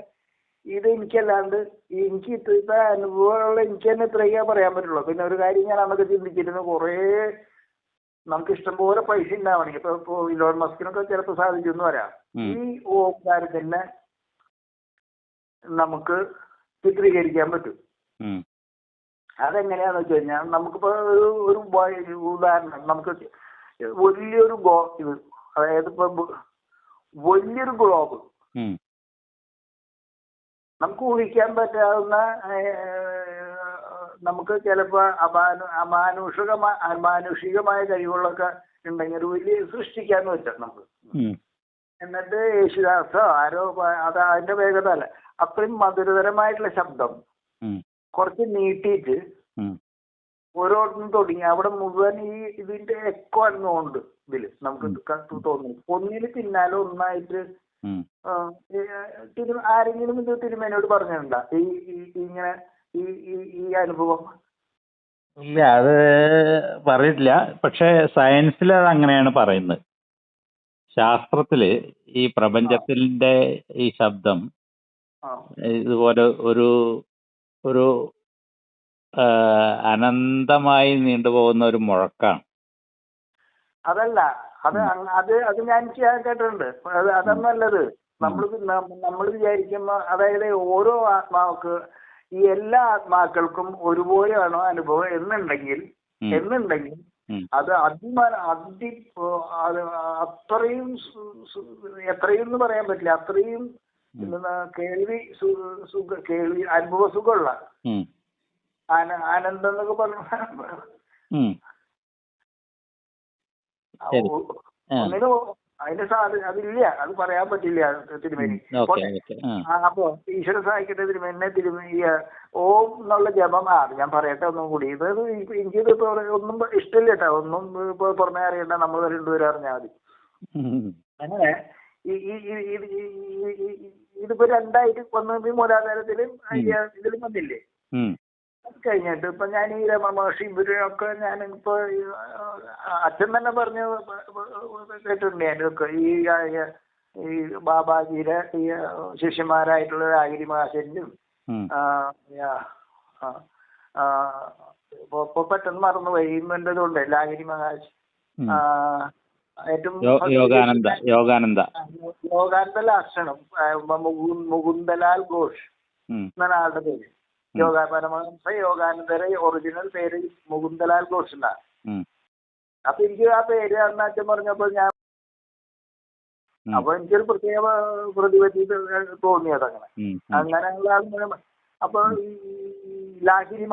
ഇത് എനിക്കല്ലാണ്ട് എനിക്ക് ഇത്രത്തെ അനുഭവമുള്ള എനിക്ക് തന്നെ ഇത്രയൊക്കെ പറയാൻ പറ്റുള്ളൂ. പിന്നെ ഒരു കാര്യം ഞാൻ അന്നൊക്കെ ചിന്തിച്ചിരുന്നു, കുറേ നമുക്ക് ഇഷ്ടംപോലെ പൈസ ഉണ്ടാവണമെങ്കിൽ ഇപ്പൊ ഇലോൺ മസ്കിനൊക്കെ ചിലപ്പോൾ സാധിച്ചെന്ന് വരാം. ഈ ഓംകാരത്തിനെ നമുക്ക് ചിത്രീകരിക്കാൻ പറ്റും. അതെങ്ങനെയാന്ന് വെച്ച് കഴിഞ്ഞാൽ നമുക്കിപ്പോ ഒരു ഉദാഹരണം, നമുക്ക് വലിയൊരു ഇത് അതായത് ഇപ്പൊ വലിയൊരു ഗ്ലോബ് നമുക്ക് ഊഹിക്കാൻ പറ്റാവുന്ന നമുക്ക് ചിലപ്പോ അമാനുഷികമായ കഴിവുകളൊക്കെ ഉണ്ടെങ്കിൽ ഒരു വലിയ സൃഷ്ടിക്കാന്ന് വെച്ചാൽ നമുക്ക്. എന്നിട്ട് യേശുദാസോ ആരോ അത് അതിന്റെ വേഗത അല്ല, അത്രയും മധുരതരമായിട്ടുള്ള ശബ്ദം കുറച്ച് നീട്ടിയിട്ട് ഓരോന്നും തുടങ്ങി അവിടെ മുഴുവൻ ഇതിന്റെ എക്കോ എന്നുണ്ട് ഇതില് നമുക്ക് തോന്നുന്നു. ഒന്നിന് പിന്നാലെ ഒന്നായിട്ട് ആരെങ്കിലും ഇത് തിരുമേനോട് പറഞ്ഞിട്ടുണ്ടോ ഇങ്ങനെ ഈ അനുഭവം? ഇല്ല, അത് പറഞ്ഞിട്ടില്ല. പക്ഷെ സയൻസിൽ അത് അങ്ങനെയാണ് പറയുന്നത്. ശാസ്ത്രത്തില് ഈ പ്രപഞ്ചത്തിന്റെ ഈ ശബ്ദം ഇതുപോലെ ഒരു അനന്തമായി നീണ്ടുപോകുന്ന ഒരു മുഴക്കാണ്. അതല്ല, അത് ഞാൻ കേട്ടിട്ടുണ്ട്. അതൊന്നല്ലത്. നമ്മൾ വിചാരിക്കുമ്പോ അതായത് ഓരോ ആത്മാവർക്ക് ഈ എല്ലാ ആത്മാക്കൾക്കും ഒരുപോലെയാണോ അനുഭവം എന്നുണ്ടെങ്കിൽ അത് അത്രയും എത്രയും എന്ന് പറയാൻ പറ്റില്ല, അത്രയും കേൾവി അനുഭവ സുഖമുള്ള ആനന്ദം എന്നൊക്കെ പറഞ്ഞു ഒന്നിനും അതിന്റെ അതില്ല, അത് പറയാൻ പറ്റില്ല തിരുമേനി. അപ്പൊ ഈശ്വര സഹായിക്കട്ടെ തിരുമേനി. ഓം എന്നുള്ള ജപം ഞാൻ പറയട്ടെ ഒന്നും കൂടി. ഇത് എനിക്കിത് ഒന്നും ഇഷ്ടമില്ല കേട്ടോ, ഒന്നും ഇപ്പൊ പുറമേ അറിയണ്ട, നമ്മൾ രണ്ടുപേരും അറിഞ്ഞാൽ മതി. അങ്ങനെ ഇതിപ്പോ രണ്ടായിട്ട് വന്ന് മൂലാധാരത്തിലും ഇതിലും വന്നില്ലേ. അത് കഴിഞ്ഞിട്ട് ഇപ്പൊ ഞാൻ ഈ രമണ മഹർഷി ഇവരൊക്കെ ഞാൻ ഇപ്പൊ അച്ഛൻ തന്നെ പറഞ്ഞു കേട്ടിട്ടുണ്ട്. ഞാനൊക്കെ ഈ ബാബാജിയുടെ ഈ ശിഷ്യന്മാരായിട്ടുള്ള രാഗിരി മഹാശനും ഇപ്പൊ പെട്ടെന്ന് മറന്നുപോയി ഇതുണ്ട് ലാഗിരി മഹാശ് ഏറ്റവും യോഗാനന്ദ ലാക്ഷണം മുകുന്ദലാൽ ഘോഷ് എന്നാണ് ആളുടെ പേര്. പരമഹംസ യോഗാനന്ദരെ ഒറിജിനൽ പേര് മുകുന്ദലാൽ ഘോഷ് എന്നാണ്. അപ്പൊ എനിക്ക് ആ പേര് അന്ന് അച്ഛൻ പറഞ്ഞപ്പോ ഞാൻ അപ്പൊ എനിക്കൊരു പ്രത്യേക പ്രതിപത്തി തോന്നിയത് അങ്ങനെയുള്ള അപ്പൊ ഈ ലാഹിരി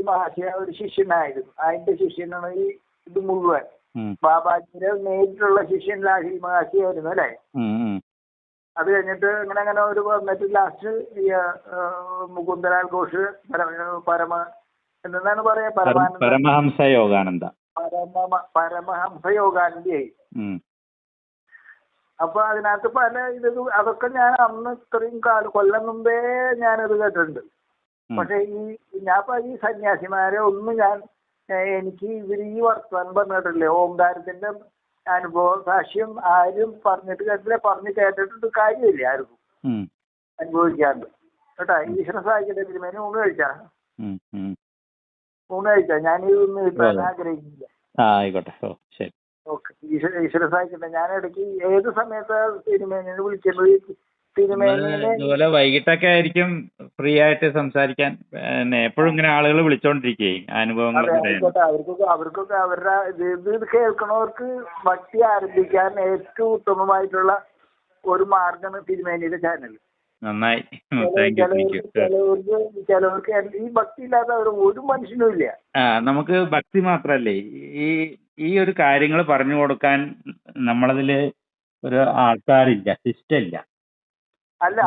മഹാശയ ഒരു ശിഷ്യനായിരുന്നു. അതിന്റെ ശിഷ്യനാണ് ഈ ഇത് മുഴുവൻ. ബാബാജിയുടെ നേരിട്ടുള്ള ശിഷ്യൻ ലാഹിരി മഹാശയായിരുന്നു അല്ലെ. അത് കഴിഞ്ഞിട്ട് അങ്ങനെ ഒരു വന്നിട്ട് ലാസ്റ്റ് മുകുന്ദലാൽ ഘോഷ് എന്താണ് പറയാ പരമഹംസ യോഗാനന്ദ യോഗാനന്ദയായി. അപ്പൊ അതിനകത്ത് പല അതൊക്കെ ഞാൻ അന്ന് ഇത്രയും കൊല്ലം മുമ്പേ ഞാനത് കേട്ടിട്ടുണ്ട്. പക്ഷെ ഈ സന്യാസിമാരെ ഒന്നും എനിക്ക് ഇവർ ഈ വർത്തമാനം പറഞ്ഞിട്ടില്ലേ, ഓംകാരത്തിന്റെ അനുഭവ സാക്ഷ്യം ആരും പറഞ്ഞിട്ട് കേട്ടില്ല. പറഞ്ഞു കേട്ടിട്ട് കാര്യമില്ല ആർക്കും അനുഭവിക്കാണ്ട് കേട്ടാ. ഈശ്വര സാഹിത്യ തിരുമേനി ഊണ് കഴിച്ചാ ഞാൻ ഇതൊന്നും കിട്ടാൻ ആഗ്രഹിക്കുന്നില്ല. ഓക്കെ, ഈശ്വര സാഹിത്യ ഞാൻ ഇടയ്ക്ക് ഏത് സമയത്ത് തിരുമേനിനെ വിളിക്കുന്നത് ഇതുപോലെ വൈകിട്ടൊക്കെ ആയിരിക്കും ഫ്രീ ആയിട്ട് സംസാരിക്കാൻ. എപ്പോഴും ഇങ്ങനെ ആളുകൾ വിളിച്ചോണ്ടിരിക്കുകയും അനുഭവങ്ങൾ അവർക്കൊക്കെ അവരുടെ ഇത് കേൾക്കണവർക്ക് ഭക്തി ആരംഭിക്കാൻ ഏറ്റവും ഉത്തമമായിട്ടുള്ള ഒരു മാർഗമാണ് തിരുമേനിയുടെ ചാനൽ. നന്നായി. ചിലവർക്ക് ഈ ഭക്തി ഇല്ലാത്ത ഒരു മനുഷ്യനും ഇല്ല. നമുക്ക് ഭക്തി മാത്രല്ലേ ഈ ഒരു കാര്യങ്ങൾ പറഞ്ഞു കൊടുക്കാൻ നമ്മളതില് ഒരു ആൾക്കാരില്ല, സിസ്റ്റം ഇല്ല. അല്ല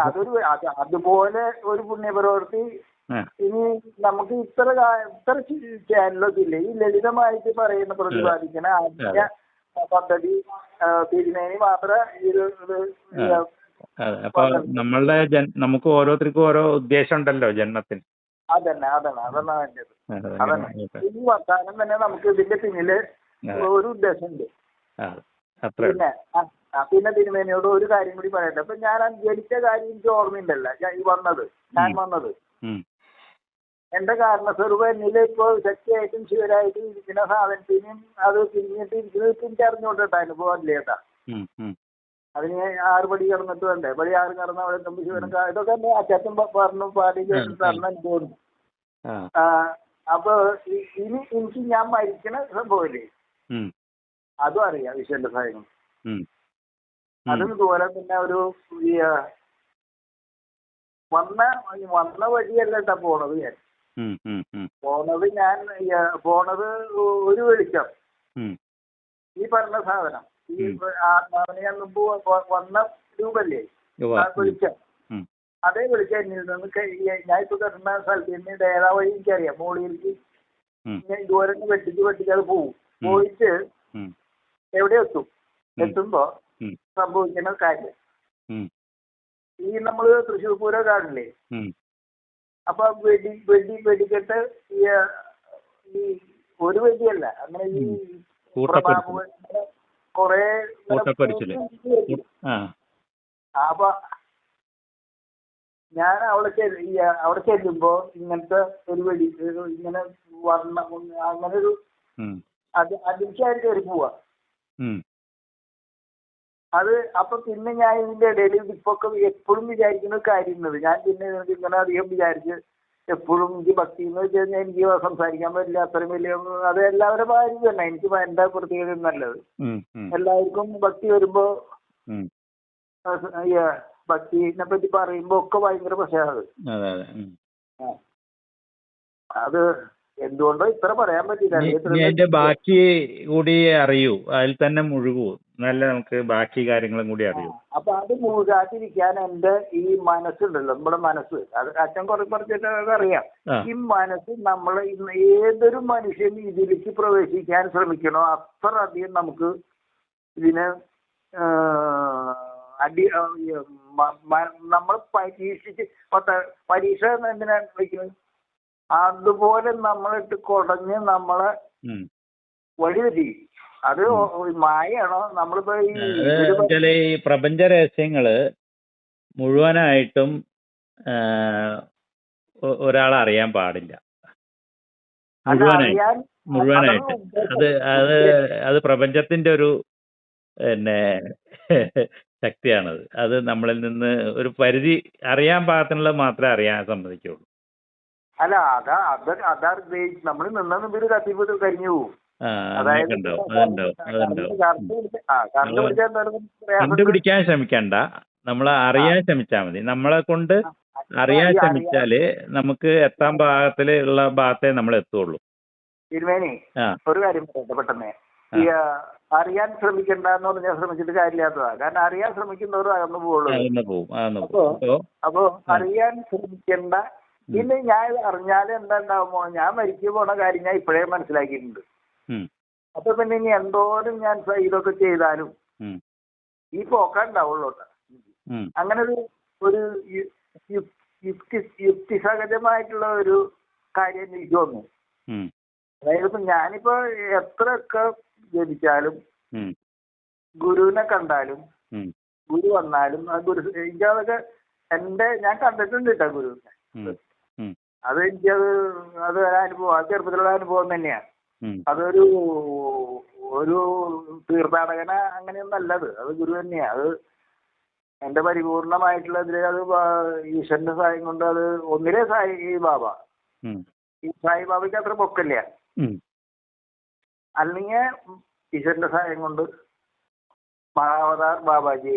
അതുപോലെ ഒരു പുണ്യപ്രവൃത്തി ഇനി നമുക്ക് ഇത്ര ചാനലൊക്കെ ഇല്ല. ഈ ലളിതമായിട്ട് പറയുന്ന പ്രതിപാദിക്കുന്ന ആദ്യ പദ്ധതി തിരുമേനി മാത്രമേ അപ്പൊ നമ്മളുടെ നമുക്ക് ഓരോരുത്തർക്കും ഓരോ ഉദ്ദേശം ഉണ്ടല്ലോ ജന്മത്തിന്. അതന്നെ വേണ്ടത്. അതന്നെ ഈ വർത്താനം തന്നെ നമുക്ക് ഇതിന്റെ പിന്നില് ഒരു ഉദ്ദേശമുണ്ട്. പിന്നെ തിരുമേനിയോട് ഒരു കാര്യം കൂടി പറയട്ടെ. അപ്പൊ ഞാൻ ജനിച്ച കാര്യം എനിക്ക് ഓർമ്മയുണ്ടല്ല. ഞാൻ വന്നത് എന്റെ കാരണസ്വരൂപം എന്നില് ഇപ്പൊ ശക്തിയായിട്ടും ശിവരായിട്ടും ഇരിക്കുന്ന സാധനത്തിനും അത് തിരിഞ്ഞിട്ട് ഇരിക്കുന്നത് എനിക്ക് അറിഞ്ഞോട്ടെ അനുഭവം അല്ലേ ചേട്ടാ. അതിന് 6 പടി കടന്നിട്ട് വേണ്ടേ, പടി 6 കടന്ന് അവിടെ എത്തുമ്പോൾ ശിവനും ഇതൊക്കെ എന്നെ അച്ഛൻ പറഞ്ഞു പാടി കേട്ടിട്ടാണ് എനിക്ക് തോന്നുന്നു. അപ്പൊ ഇനി എനിക്ക് ഞാൻ മരിക്കണ സംഭവമില്ലേ അതും അറിയാം ഈശ്വരന്റെ സഹായം. അതും ഇതുപോലെ തന്നെ ഒരു വന്ന വഴിയല്ല കേട്ടാ പോണത്. പോണത് ഒരു വെളിച്ചം. ഈ പറഞ്ഞ സാധനം ഈ ആത്മാവിനെ ഞാൻ മുമ്പ് വന്ന രൂപല്ലേ വെളിച്ചം. അതേ വെളിച്ചം എന്നിൽ നിന്ന് ഞാൻ ഇപ്പൊ കിട്ടുന്ന സ്ഥലത്ത് നിന്ന് ഡേതാ വഴി എനിക്കറിയാം. മോളിലേക്ക് ഞാൻ ഇതുപോലെ വെട്ടിച്ച് അത് പോവും. പോയിട്ട് എവിടെ എത്തുമ്പോ സംഭവിക്കുന്ന കാര്യം ഈ നമ്മള് തൃശ്ശൂർ പൂരം കാണില്ലേ. അപ്പൊ വെടിക്കെട്ട് ഈ ഒരു വെടിയല്ല, അങ്ങനെ ഈ കൊറേ അപ്പൊ ഞാൻ അവിടെ ചെല്ലുമ്പോ ഇങ്ങനത്തെ ഒരു വെടി ഇങ്ങനെ അങ്ങനെ ഒരു അതിലേക്ക് കയറി പോവാ. അത് അപ്പൊ പിന്നെ ഞാൻ ഇതിന്റെ ഇടയിൽ ഇപ്പൊക്കെ എപ്പോഴും വിചാരിക്കുന്ന കാര്യം ഞാൻ പിന്നെ ഇങ്ങനെ അധികം വിചാരിച്ച് എപ്പോഴും എനിക്ക് ഭക്തി എന്ന് വെച്ച് കഴിഞ്ഞാൽ എനിക്ക് സംസാരിക്കാൻ പറ്റില്ല. അത്രയും വലിയ അത് എല്ലാവരുടെ കാര്യം തന്നെ. എനിക്ക് എന്റെ പ്രത്യേകത നല്ലത് എല്ലാവർക്കും ഭക്തി വരുമ്പോ ഭക്തിനെ പറ്റി പറയുമ്പോ ഒക്കെ ഭയങ്കര പ്രശ്നമാണ്. അത് എന്തുകൊണ്ടോ ഇത്ര പറയാൻ പറ്റില്ല. ബാക്കി കൂടി അറിയൂ, അതിൽ തന്നെ മുഴുകൂ, നല്ല നമുക്ക് ബാക്കി കാര്യങ്ങളും കൂടി അറിയൂ. അപ്പൊ അത് മുഴുകാതിരിക്കാൻ എന്റെ ഈ മനസ്സുണ്ടല്ലോ, നമ്മുടെ മനസ്സ്, അത് അച്ഛൻ കുറച്ചിട്ട് അറിയാം. ഈ മനസ്സ് നമ്മളെ ഏതൊരു മനുഷ്യൻ ഇതിലേക്ക് പ്രവേശിക്കാൻ ശ്രമിക്കണോ അത്ര അധികം നമുക്ക് ഇതിനെ നമ്മൾ പരീക്ഷ എന്തിനാ വയ്ക്കുന്നത് അതുപോലെ നമ്മളിട്ട് കുടഞ്ഞ് നമ്മളെ വഴിതെറ്റി. അത് മായയാണോ നമ്മളിപ്പോ ഈ പ്രപഞ്ച രഹസ്യങ്ങള് മുഴുവനായിട്ടും ഒരാളെ അറിയാൻ പാടില്ല. മുഴുവനായിട്ട് അത് പ്രപഞ്ചത്തിന്റെ ഒരു പിന്നെ ശക്തിയാണത്. അത് നമ്മളിൽ നിന്ന് ഒരു പരിധി അറിയാൻ പാകത്തിനുള്ളത് മാത്രമേ അറിയാൻ സമ്മതിക്കുള്ളൂ. അല്ല അതാ നമ്മൾ നിന്ന മുമ്പിൽ കത്തിപ്പോട്ട് കരിഞ്ഞു പോകും. അങ്ങനെയൊക്കെ ഉണ്ടാവും. കണ്ടുപിടിക്കാൻ ശ്രമിക്കണ്ട, നമ്മൾ അറിയാൻ ശ്രമിച്ചാൽ മതി. നമ്മളെ കൊണ്ട് അറിയാൻ ശ്രമിച്ചാല് നമുക്ക് എത്താൻ പാകത്തിലുള്ള ഭാഗത്തേ നമ്മൾ എത്തുള്ളൂ. തിരുമേനി ഒരു കാര്യം പറയട്ടെ പെട്ടെന്ന്. ഈ അറിയാൻ ശ്രമിക്കണ്ടെന്ന് പറഞ്ഞാൽ ശ്രമിച്ചിട്ട് കാര്യമില്ലാത്തതാ. കാരണം അറിയാൻ ശ്രമിക്കുന്നവരും അകന്നു പോകുള്ളൂ. അപ്പൊ അറിയാൻ ശ്രമിക്കണ്ട. പിന്നെ ഞാൻ അറിഞ്ഞാലും എന്താ ഉണ്ടാവുമോ, ഞാൻ മരിച്ചു പോണ കാര്യം ഞാൻ ഇപ്പോഴേ മനസ്സിലാക്കിയിട്ടുണ്ട്. അപ്പൊ പിന്നെ ഇനി എന്തോരം ഞാൻ ഇതൊക്കെ ചെയ്താലും ഈ പോക്കാണ്ടാവുള്ളൂ. അങ്ങനെ ഒരു യുക്തിസഹജമായിട്ടുള്ള ഒരു കാര്യം എനിക്ക് തോന്നുന്നു. അതായത് ഇപ്പൊ ഞാനിപ്പോ എത്രയൊക്കെ ജപിച്ചാലും ഗുരുവിനെ കണ്ടാലും ഗുരു വന്നാലും ആ ഗുരു എനിക്കതൊക്കെ ഞാൻ കണ്ടിട്ടുണ്ട് കേട്ടോ ഗുരുവിനെ. അത് അത് അനുഭവം, ആ ചെറുപ്പത്തിലുള്ള അനുഭവം തന്നെയാണ്. അതൊരു തീർത്ഥാടകന അങ്ങനെയൊന്നും അത് ഗുരു തന്നെയാ. അത് എന്റെ പരിപൂർണമായിട്ടുള്ള അത് ഈശ്വരന്റെ സഹായം കൊണ്ട് അത് ഒന്നിലെ സായി ബാബ. ഈ സായി ബാബയ്ക്ക് അത്ര പൊക്കല്ല. അല്ലെങ്കിൽ ഈശ്വരന്റെ സഹായം കൊണ്ട് മഹാവതാർ ബാബാജി.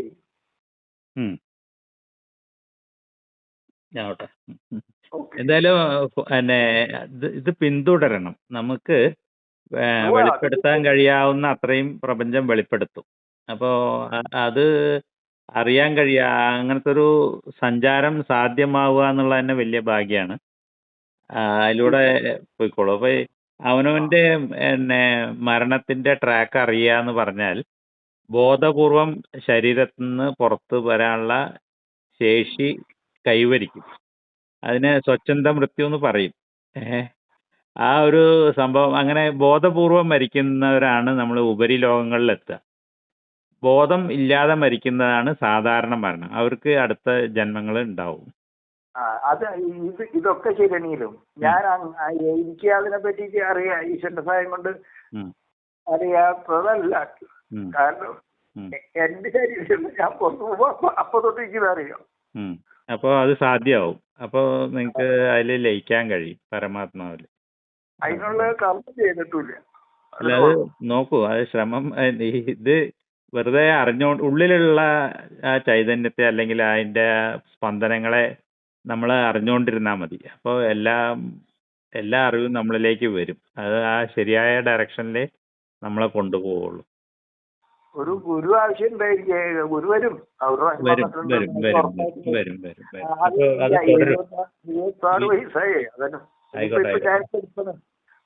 എന്തായാലും ഇത് പിന്തുടരണം. നമുക്ക് വെളിപ്പെടുത്താൻ കഴിയാവുന്ന അത്രയും പ്രപഞ്ചം വെളിപ്പെടുത്തും. അപ്പോൾ അത് അറിയാൻ അങ്ങനത്തെ ഒരു സഞ്ചാരം സാധ്യമാവുക എന്നുള്ളത് തന്നെ വലിയ ഭാഗ്യമാണ്. അതിലൂടെ പോയിക്കോളൂ. അപ്പോൾ അവനവൻ്റെ മരണത്തിന്റെ ട്രാക്ക് അറിയുക എന്ന് പറഞ്ഞാൽ ബോധപൂർവം ശരീരത്തിൽ നിന്ന് പുറത്ത് വരാനുള്ള ശേഷി കൈവരിക്കും. അതിനെ സ്വച്ഛന്ത മൃത്യു എന്ന് പറയും. ആ ഒരു സംഭവം, അങ്ങനെ ബോധപൂർവം മരിക്കുന്നവരാണ് നമ്മൾ ഉപരിലോകങ്ങളിലെത്തുക. ബോധം ഇല്ലാതെ മരിക്കുന്നതാണ് സാധാരണ മരണം. അവർക്ക് അടുത്ത ജന്മങ്ങൾ ഉണ്ടാവും. അത് ഇതൊക്കെ ശരിയാണെങ്കിലും എനിക്ക് അതിനെ പറ്റി അറിയാം. ഈശ്വരന്റെ സഹായം കൊണ്ട് അറിയാത്തതല്ല. കാരണം എന്റെ ശരീരത്തിൽ ഞാൻ പുറത്തു പോകുമ്പോ അപ്പൊ തൊട്ട് എനിക്കിത് അറിയാം. അപ്പോൾ അത് സാധ്യമാവും. അപ്പോൾ നിങ്ങൾക്ക് അതിൽ ലയിക്കാൻ കഴിയും പരമാത്മാവിൽ. അതിനുള്ള കർമ്മം ചെയ്തിട്ടില്ല. അല്ല, അത് നോക്കൂ, അത് ശ്രമം. ഇത് വെറുതെ ഉള്ളിലുള്ള ആ ചൈതന്യത്തെ അല്ലെങ്കിൽ അതിൻ്റെ സ്പന്ദനങ്ങളെ നമ്മൾ അറിഞ്ഞുകൊണ്ടിരുന്നാൽ മതി. അപ്പോൾ എല്ലാ അറിവും നമ്മളിലേക്ക് വരും. അത് ആ ശരിയായ ഡയറക്ഷനിൽ നമ്മളെ കൊണ്ടുപോവുള്ളൂ. ഒരു ഗുരു ആവശ്യം ഗുരു വരും.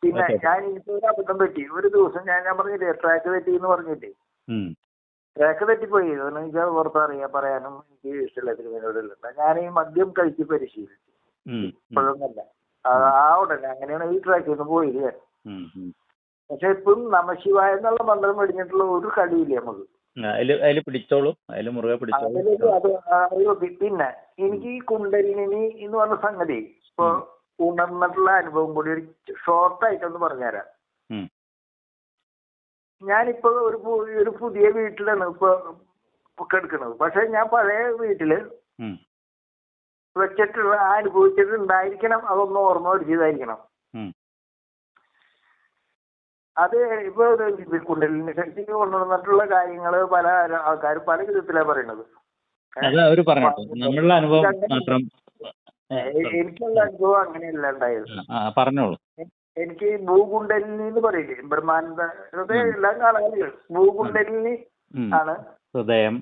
പിന്നെ ഞാൻ എനിക്ക് ഒരു അബദ്ധം പറ്റി. ഒരു ദിവസം ഞാൻ പറഞ്ഞില്ലേ ട്രാക്ക് തെറ്റി എന്ന് പറഞ്ഞില്ലേ, ട്രാക്ക് തെറ്റിപ്പോയി. എനിക്ക് പുറത്തറിയാൻ പറയാനും എനിക്ക് ഇഷ്ടമില്ല. തിരുമേനിയോടുള്ള ഞാൻ ഈ മദ്യം കഴിച്ച് പരിശീലിച്ചു. ഇപ്പോഴൊന്നല്ല, ആ ഉടനെ അങ്ങനെയാണ് ഈ ട്രാക്കിൽ നിന്ന് പോയത് ഞാൻ. പക്ഷെ ഇപ്പം നമശിവായ എന്നുള്ള മന്ത്രം മേടിച്ചിട്ടുള്ള ഒരു കളിയില്ലേ നമുക്ക്. പിന്നെ എനിക്ക് ഈ കുണ്ടലിനി എന്ന് പറഞ്ഞ സംഗതി ഇപ്പൊ ഉണർന്നിട്ടുള്ള അനുഭവം കൂടി ഒരു ഷോർട്ടായിട്ടൊന്ന് പറഞ്ഞുതരാം. ഞാനിപ്പോ ഒരു പുതിയ വീട്ടിലാണ് ഇപ്പൊ എടുക്കുന്നത്. പക്ഷെ ഞാൻ പഴയ വീട്ടില് വെച്ചിട്ടുള്ള അനുഭവിച്ചിട്ടുണ്ടായിരിക്കണം. അതൊന്ന് ഓർമ്മ പിടിച്ചതായിരിക്കണം. അത് ഇപ്പൊ കുണ്ടലിനി ശക്തിക്ക് കൊണ്ടുവന്നിട്ടുള്ള കാര്യങ്ങള് പല ആൾക്കാരും പല വിധത്തിലാണ് പറയണത്. എനിക്കുള്ള അനുഭവം അങ്ങനെയല്ല ഉണ്ടായത്. എനിക്ക് ഭൂകുണ്ടലിനി എന്ന് പറയില്ലേ, ബ്രഹ്മാനന്ദ ഹൃദയം എല്ലാം കാണാനില്ല. ഭൂകുണ്ടലിനി ആണ് ഹൃദയം.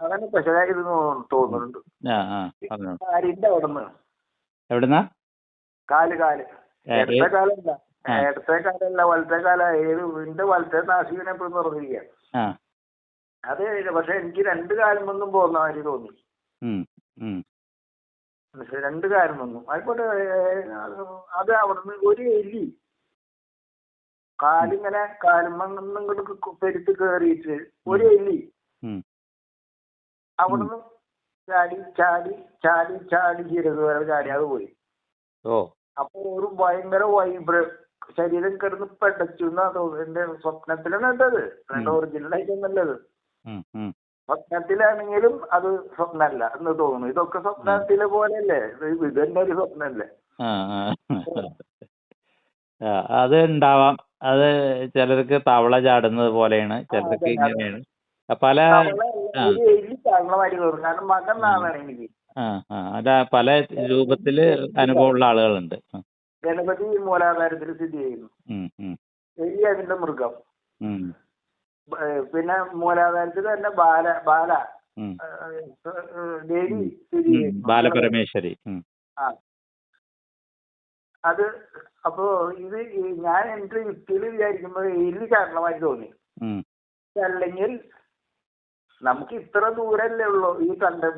അങ്ങനെ സ്പെഷ്യലായത് തോന്നുന്നുണ്ട്. കാലിന്റെ എവിടുന്ന് കാല് ഇടത്തെ കാലല്ല, ഇടത്തെ കാലല്ല, വലത്തെ കാല. എന്റെ വലത്തെ നാശികനെ എപ്പോഴും തുറന്നിരിക്കുക. അത് പക്ഷെ എനിക്ക് രണ്ട് കാലം ഒന്നും പോകുന്ന മാതിരി തോന്നി. രണ്ട് കാലം വന്നു. ആയിക്കോട്ടെ. അത് അവിടുന്ന് ഒരു എലി കാലിങ്ങനെ കാലുമൊന്നും ഇങ്ങോട്ട് പെരുത്ത് കയറിയിട്ട് ഒരു എലി അവിടുന്ന് ചാടി ചാടി ചാടി ചാടി വരെ ചാടിയാതെ പോയി. അപ്പൊ ഒരു ഭയങ്കര ശരീരം കിടന്ന് പെടച്ചു എന്നാ തോന്നുന്നു. എന്റെ സ്വപ്നത്തിലാണ് കേട്ടത്. ഒറിജിനൽ ആയിട്ടൊന്നല്ലത്. സ്വപ്നത്തിലാണെങ്കിലും അത് സ്വപ്നമല്ല എന്ന് തോന്നുന്നു. ഇതൊക്കെ സ്വപ്നത്തിലെ പോലെയല്ലേ? ഇത് തന്നെ ഒരു സ്വപ്നമല്ലേ? ആ അത് ഉണ്ടാവാം. അത് ചിലർക്ക് തവള ചാടുന്നത് പോലെയാണ്, ചിലർക്ക് ഇങ്ങനെയാണ്. പല കാരണം മകൻ നാളാണ് എനിക്ക്. അല്ല, പല രൂപത്തില് അനുഭവമുള്ള ആളുകളുണ്ട്. ഗണപതി മൂലാധാരത്തിൽ സ്ഥിതി ചെയ്യുന്നു. എലി അതിന്റെ മൃഗം. പിന്നെ മൂലാധാരത്തിൽ തന്നെ ബാല ദേവി സ്ഥിതി ചെയ്യുന്നു. ബാലപരമേശ്വരി. അത് അപ്പോ ഇത് ഞാൻ എന്റെ യുക്തിയിൽ വിചാരിക്കുമ്പോൾ എലി കാരണമായി തോന്നി. അല്ലെങ്കിൽ നമുക്ക് ഇത്ര ദൂരല്ലേ ഉള്ളൂ ഈ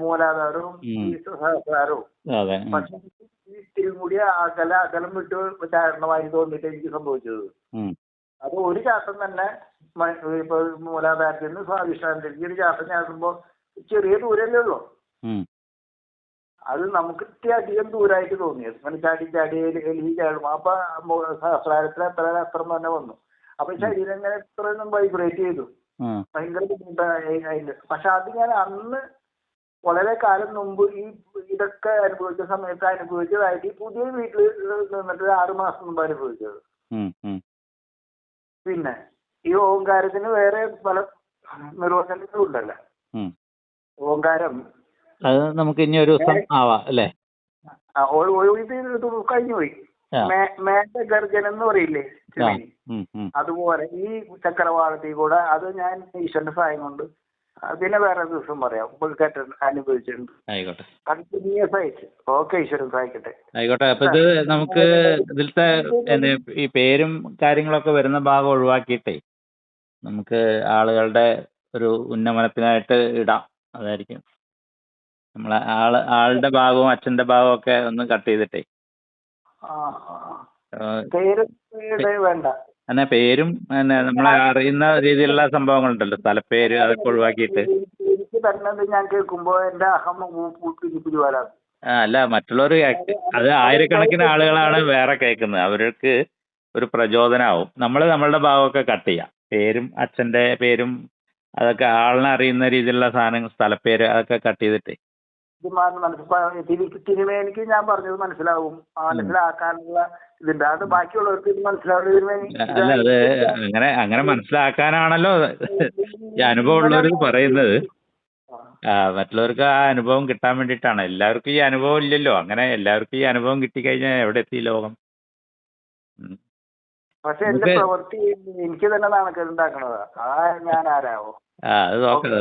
മൂലാധാരവും ഈ സഹസ്രാരവും. പക്ഷെ ഇത്തിരി കൂടി അകലം വിട്ട് കാരണമായി തോന്നിയിട്ട് എനിക്ക് സംഭവിച്ചത്. അത് ഒരു ചാട്ടം തന്നെ ഇപ്പൊ മൂലാധാരത്തിൽ നിന്ന് സ്വാധിഷ്ഠാനത്തിലേക്ക് ഒരു ചാട്ടം ചാടുമ്പോ ചെറിയ ദൂരല്ലേ ഉള്ളൂ. അത് നമുക്ക് ഇത്തിരി അധികം ദൂരമായിട്ട് തോന്നിയത്. അങ്ങനെ ചാടി എലി ചാടും. അപ്പൊ സഹസ്രാരത്തിൽ അത്ര തന്നെ വന്നു. അപ്പൊ ശരീരം ഇങ്ങനെ എത്രയൊന്നും വൈബ്രേറ്റ് ചെയ്തു. ഭയങ്കര ബുദ്ധിമുട്ടായി അതിന്റെ. പക്ഷെ അത് ഞാൻ അന്ന് വളരെ കാലം മുമ്പ് ഇതൊക്കെ അനുഭവിച്ച സമയത്ത് അനുഭവിച്ചതായിട്ട് ഈ പുതിയ വീട്ടിൽ നിന്നിട്ട് 6 മാസം മുമ്പ് അനുഭവിച്ചത്. പിന്നെ ഈ ഓങ്കാരത്തിന് വേറെ പല നിർവചനങ്ങളും ഉണ്ടല്ലോ. ഓങ്കാരം അത് നമുക്ക് ഇനി ഒരു ദിവസം ആവാം അല്ലേ? ഇത് കഴിഞ്ഞുപോയി. മേഘ ഗർജനം എന്ന് പറയില്ലേ, അതുപോലെ ഈ ചക്രവാളത്തിൽ കൂടെ അത് ഞാൻ ഈശ്വരന്റെ സഹായം കൊണ്ട് പിന്നെ വേറെ ദിവസം പറയാം. അനുഭവിച്ചിട്ടുണ്ട്. ആയിക്കോട്ടെ, കണ്ടിന്യൂസ് ആയിട്ട്. ഓക്കെ, ഈശ്വരൻ സഹായിക്കട്ടെ. ആയിക്കോട്ടെ. അപ്പൊ ഇത് നമുക്ക് ഇതിലത്തെ ഈ പേരും കാര്യങ്ങളൊക്കെ വരുന്ന ഭാഗം ഒഴിവാക്കിയിട്ടേ നമുക്ക് ആളുകളുടെ ഒരു ഉന്നമനത്തിനായിട്ട് ഇടാം. അതായിരിക്കും നമ്മളെ ആളുടെ ഭാഗവും അച്ഛന്റെ ഭാഗവും ഒക്കെ ഒന്ന് കട്ട് ചെയ്തിട്ടേ. വേണ്ട, എന്നാ പേരും നമ്മളെ അറിയുന്ന രീതിയിലുള്ള സംഭവങ്ങളുണ്ടല്ലോ, സ്ഥലപ്പേര്, അതൊക്കെ ഒഴിവാക്കിയിട്ട്. ഞാൻ കേൾക്കുമ്പോ എന്റെ അഹം അല്ല, മറ്റുള്ളവർ അത് ആയിരക്കണക്കിന് ആളുകളാണ് വേറെ കേൾക്കുന്നത്. അവർക്ക് ഒരു പ്രചോദനമാവും. നമ്മളുടെ ഭാഗമൊക്കെ കട്ട് ചെയ്യാം. പേരും അച്ഛന്റെ പേരും അതൊക്കെ ആളിനെ അറിയുന്ന രീതിയിലുള്ള സാധനങ്ങൾ, സ്ഥലപ്പേര്, അതൊക്കെ കട്ട് ചെയ്തിട്ടേ. തിരുമേനിക്ക് ഞാൻ പറഞ്ഞത് മനസ്സിലാവും, മനസ്സിലാക്കാനുള്ള ഇതുണ്ട്. അത് ബാക്കിയുള്ളവർക്ക് ഇത് മനസ്സിലാവുന്ന. അല്ല, അത് അങ്ങനെ മനസ്സിലാക്കാനാണല്ലോ ഈ അനുഭവം ഉള്ളവർ പറയുന്നത്. മറ്റുള്ളവർക്ക് ആ അനുഭവം കിട്ടാൻ വേണ്ടിയിട്ടാണ്. എല്ലാവർക്കും ഈ അനുഭവം ഇല്ലല്ലോ. അങ്ങനെ എല്ലാവർക്കും ഈ അനുഭവം കിട്ടിക്കഴിഞ്ഞാൽ എവിടെ എത്തി ലോകം? പക്ഷെ എന്റെ പ്രവൃത്തി എനിക്ക് തന്നെ നാണക്കേടുണ്ടാക്കണതാ. ഞാൻ ആരാവോ? അത് നോക്കാം.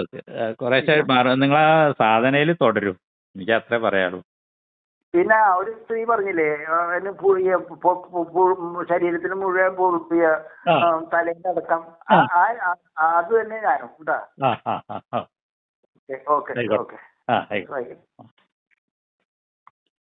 കുറേശ്ശെ മാറും. നിങ്ങൾ ആ സാധനയിൽ തുടരും. എനിക്ക് അത്രേ പറയാനുള്ളൂ. പിന്നെ ഒരു സ്ത്രീ പറഞ്ഞില്ലേ, ശരീരത്തിന് മുഴുവൻ പൊറുപ്പിയ തലയിലടക്കം, അത് തന്നെ ഞാനും കേട്ടാ. ഓക്കെ. ഓക്കെ.